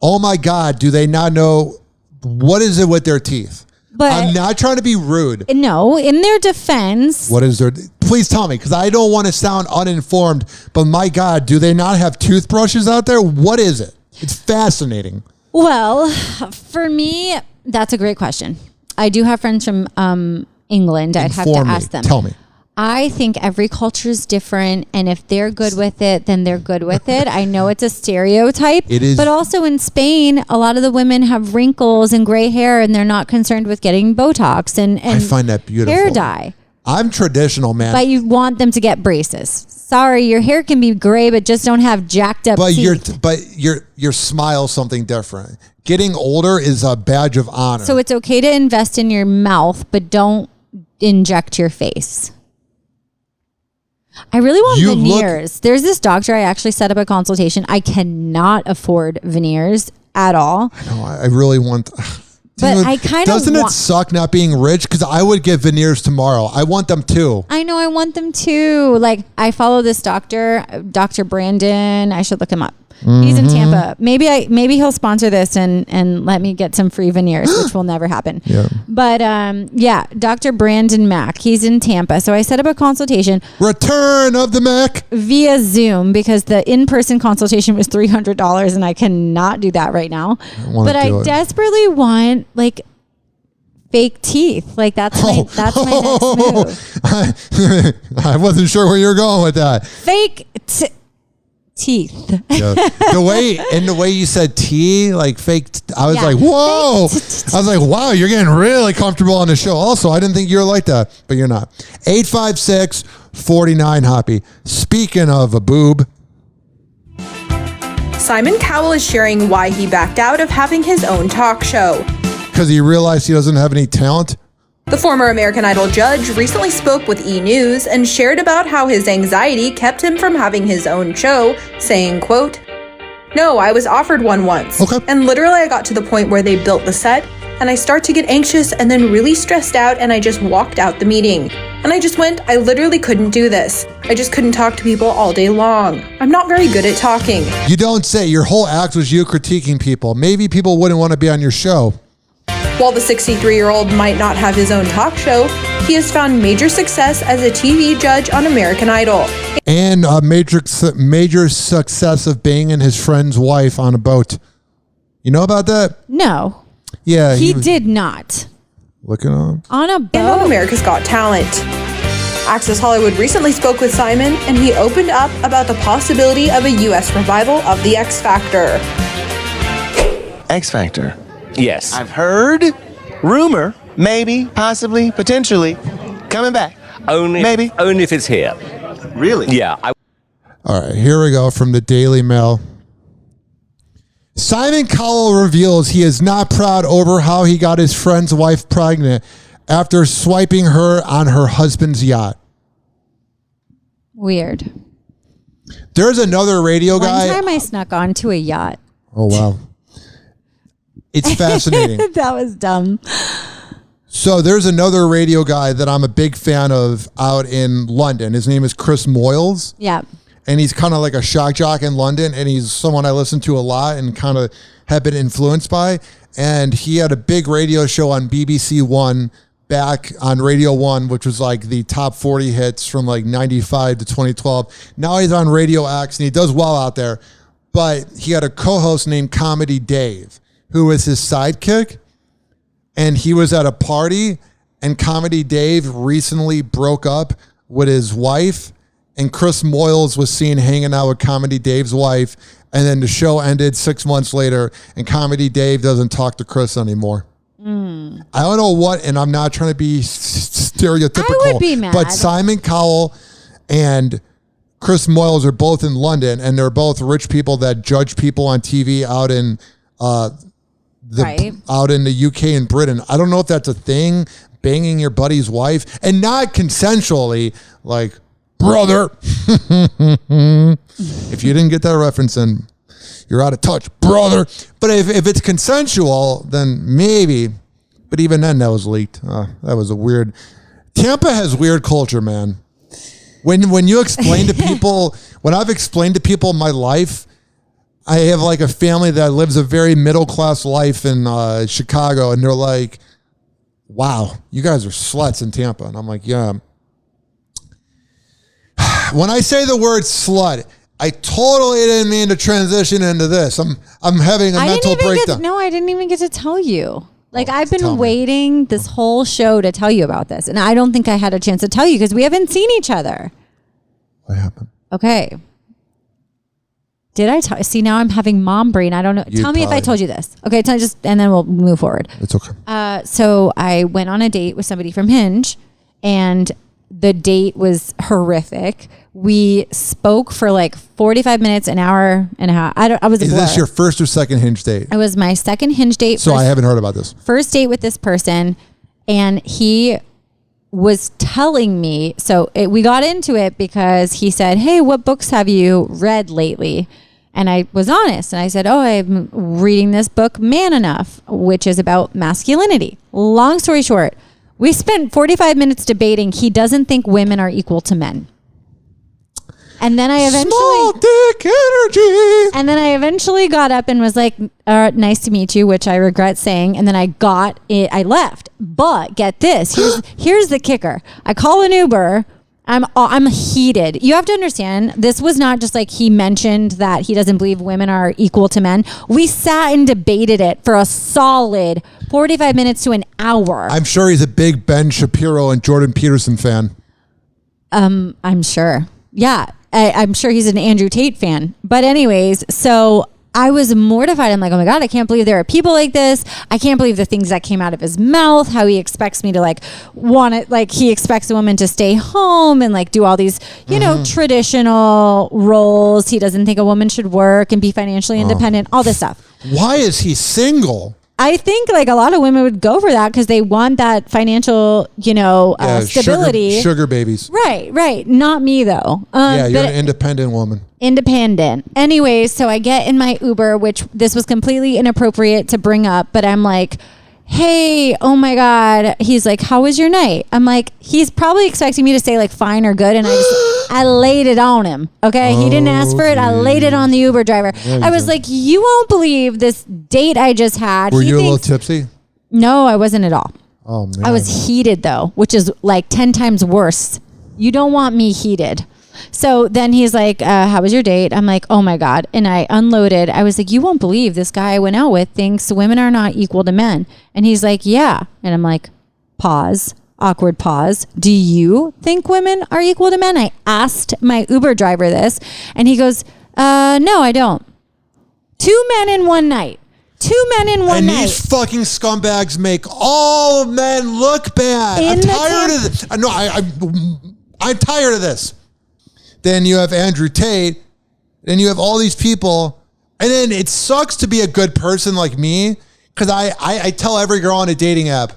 Oh my God, do they not know what is it with their teeth? But I'm not trying to be rude. No, in their defense. What is their... Please tell me, because I don't want to sound uninformed, but my God, do they not have toothbrushes out there? What is it? It's fascinating. Well, for me, that's a great question. I do have friends from England. I'd have to ask them. Tell me. I think every culture is different, and if they're good with it, then they're good with it. I know it's a stereotype, it is, but also in Spain, a lot of the women have wrinkles and gray hair, and they're not concerned with getting Botox and I find that beautiful. Hair dye. I'm traditional, man. But you want them to get braces. Sorry, your hair can be gray, but just don't have jacked up teeth. Your smile's something different. Getting older is a badge of honor. So it's okay to invest in your mouth, but don't inject your face. I really want veneers. There's this doctor, I actually set up a consultation. I cannot afford veneers at all. I know, I really want... But I kind of doesn't it suck not being rich? Because I would get veneers tomorrow. I want them too. I know, I want them too. Like, I follow this doctor, Dr. Brandon. I should look him up. He's in Tampa. Maybe he'll sponsor this and let me get some free veneers, which will never happen. Yeah. But yeah, Dr. Brandon Mack. He's in Tampa. So I set up a consultation. Return of the Mac via Zoom, because the in-person consultation was $300 and I cannot do that right now. But I desperately want like fake teeth. Like that's my next move. I wasn't sure where you were going with that. Fake teeth. Yeah. The way you said tea, like fake, I was like, whoa. I was like, wow, you're getting really comfortable on the show. Also, I didn't think you were like that, but you're not. 856-49-HOPPY. Speaking of a boob. Simon Cowell is sharing why he backed out of having his own talk show. Because he realized he doesn't have any talent? The former American Idol judge recently spoke with E! News and shared about how his anxiety kept him from having his own show, saying, quote, "No, I was offered one once. Okay. And literally I got to the point where they built the set and I start to get anxious and then really stressed out and I just walked out the meeting. And I just went, I literally couldn't do this. I just couldn't talk to people all day long. I'm not very good at talking." You don't say. Your whole act was you critiquing people. Maybe people wouldn't want to be on your show. While the 63-year-old might not have his own talk show, he has found major success as a TV judge on American Idol. And a major success of banging his friend's wife on a boat. You know about that? No. Yeah. He did not. Look at him. On a boat? And on America's Got Talent. Access Hollywood recently spoke with Simon, and he opened up about the possibility of a U.S. revival of The X Factor. X Factor? Yes. I've heard, rumor, maybe, possibly, potentially, coming back. Only if it's here. Really? Yeah. All right, here we go from the Daily Mail. Simon Cowell reveals he is not proud over how he got his friend's wife pregnant after swiping her on her husband's yacht. Weird. There's another radio guy. One time I snuck onto a yacht. Oh, wow. It's fascinating. That was dumb. So there's another radio guy that I'm a big fan of out in London. His name is Chris Moyles. Yeah. And he's kind of like a shock jock in London. And he's someone I listen to a lot and kind of have been influenced by. And he had a big radio show on BBC One back on Radio 1, which was like the top 40 hits from like 95 to 2012. Now he's on Radio X and he does well out there. But he had a co-host named Comedy Dave, who was his sidekick, and he was at a party, and Comedy Dave recently broke up with his wife, and Chris Moyles was seen hanging out with Comedy Dave's wife, and then the show ended 6 months later, and Comedy Dave doesn't talk to Chris anymore. I don't know what, and I'm not trying to be stereotypical. I would be mad. But Simon Cowell and Chris Moyles are both in London, and they're both rich people that judge people on TV out in out in the UK and Britain. I don't know if that's a thing, banging your buddy's wife, and not consensually, like, brother. If you didn't get that reference, then you're out of touch, brother. But if it's consensual, then maybe. But even then, that was leaked. That was a weird. Tampa has weird culture, man. When you explain to people, when I've explained to people my life, I have like a family that lives a very middle class life in Chicago, and they're like, "Wow, you guys are sluts in Tampa," and I'm like, "Yeah." When I say the word slut, I totally didn't mean to transition into this. I'm having a mental breakdown. I didn't even get to tell you. Like, I've been waiting this whole show to tell you about this, and I don't think I had a chance to tell you because we haven't seen each other. What happened? Okay. Did I tell? See, now I'm having mom brain. I don't know. Tell me if I told you this. Okay, and then we'll move forward. It's okay. So I went on a date with somebody from Hinge, and the date was horrific. We spoke for like 45 minutes, an hour and a half. I was a blur. Is this your first or second Hinge date? It was my second Hinge date. So I haven't heard about this. First date with this person, and he was telling me, we got into it because he said, "Hey, what books have you read lately?" And I was honest, and I said, "Oh, I'm reading this book, Man Enough, which is about masculinity." Long story short, we spent 45 minutes debating. He doesn't think women are equal to men. And then I eventually got up and was like, "Nice to meet you," which I regret saying. And then I left. But get this, here's the kicker. I call an Uber. I'm heated. You have to understand, this was not just like he mentioned that he doesn't believe women are equal to men. We sat and debated it for a solid 45 minutes to an hour. I'm sure he's a big Ben Shapiro and Jordan Peterson fan. I'm sure. Yeah. I'm sure he's an Andrew Tate fan. But anyways, so I was mortified. I'm like, oh my God, I can't believe there are people like this. I can't believe the things that came out of his mouth, how he expects me to he expects a woman to stay home and like do all these, traditional roles. He doesn't think a woman should work and be financially independent, all this stuff. Why is he single? I think like a lot of women would go for that because they want that financial, stability. Sugar babies. Right. Not me though. You're an independent woman. Independent. Anyways, so I get in my Uber, which this was completely inappropriate to bring up, but I'm like, "Hey, oh my God." He's like, "How was your night?" I'm like, he's probably expecting me to say like fine or good. And I laid it on him. Okay. He didn't ask for it. I laid it on the Uber driver. I was like, "You won't believe this date I just had." Were you a little tipsy? No, I wasn't at all. Oh man. I was heated though, which is like 10 times worse. You don't want me heated. So then he's like, "How was your date?" I'm like, "Oh my God." And I unloaded. I was like, "You won't believe this guy I went out with thinks women are not equal to men." And he's like, "Yeah." And I'm like, pause, awkward pause. "Do you think women are equal to men?" I asked my Uber driver this, and he goes, "No, I don't." 2 men in one night. 2 men in one night. And these fucking scumbags make all men look bad. I'm tired of this. No, I'm tired of this. Then you have Andrew Tate, then you have all these people, and then it sucks to be a good person like me, because I tell every girl on a dating app,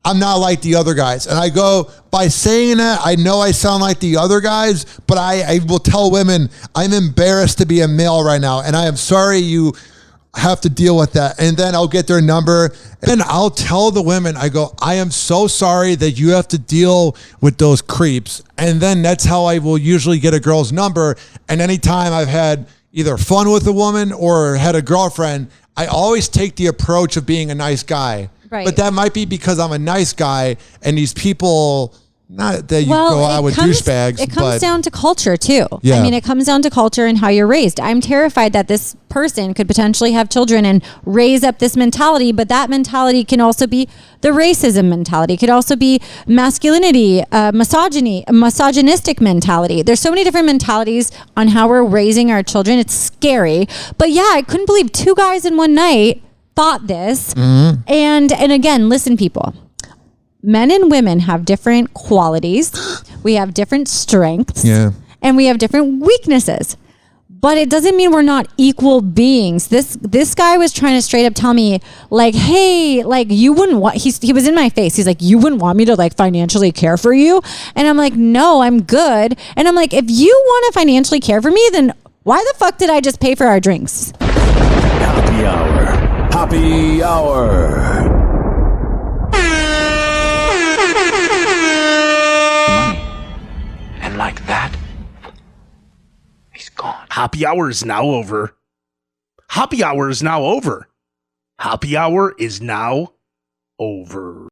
I'm not like the other guys. And I go, by saying that, I know I sound like the other guys, but I will tell women, I'm embarrassed to be a male right now, and I am sorry you have to deal with that. And then I'll get their number, and I'll tell the women, I go, I am so sorry that you have to deal with those creeps. And then that's how I will usually get a girl's number. And anytime I've had either fun with a woman or had a girlfriend, I always take the approach of being a nice guy. Right. But that might be because I'm a nice guy and these people Not that you go out with douchebags. It comes down to culture too. Yeah. I mean, it comes down to culture and how you're raised. I'm terrified that this person could potentially have children and raise up this mentality, but that mentality can also be the racism mentality. It could also be masculinity, misogyny, a misogynistic mentality. There's so many different mentalities on how we're raising our children. It's scary. But yeah, I couldn't believe 2 guys in one night thought this. Mm-hmm. And again, listen, people. Men and women have different qualities. We have different strengths. Yeah. And we have different weaknesses. But it doesn't mean we're not equal beings. This guy was trying to straight up tell me, like, hey, like, you wouldn't want, he was in my face. He's like, you wouldn't want me to, like, financially care for you? And I'm like, no, I'm good. And I'm like, if you want to financially care for me, then why the fuck did I just pay for our drinks? Happy Hour. Happy Hour. And like that, he's gone. Happy hour is now over. Happy hour is now over. Happy hour is now over.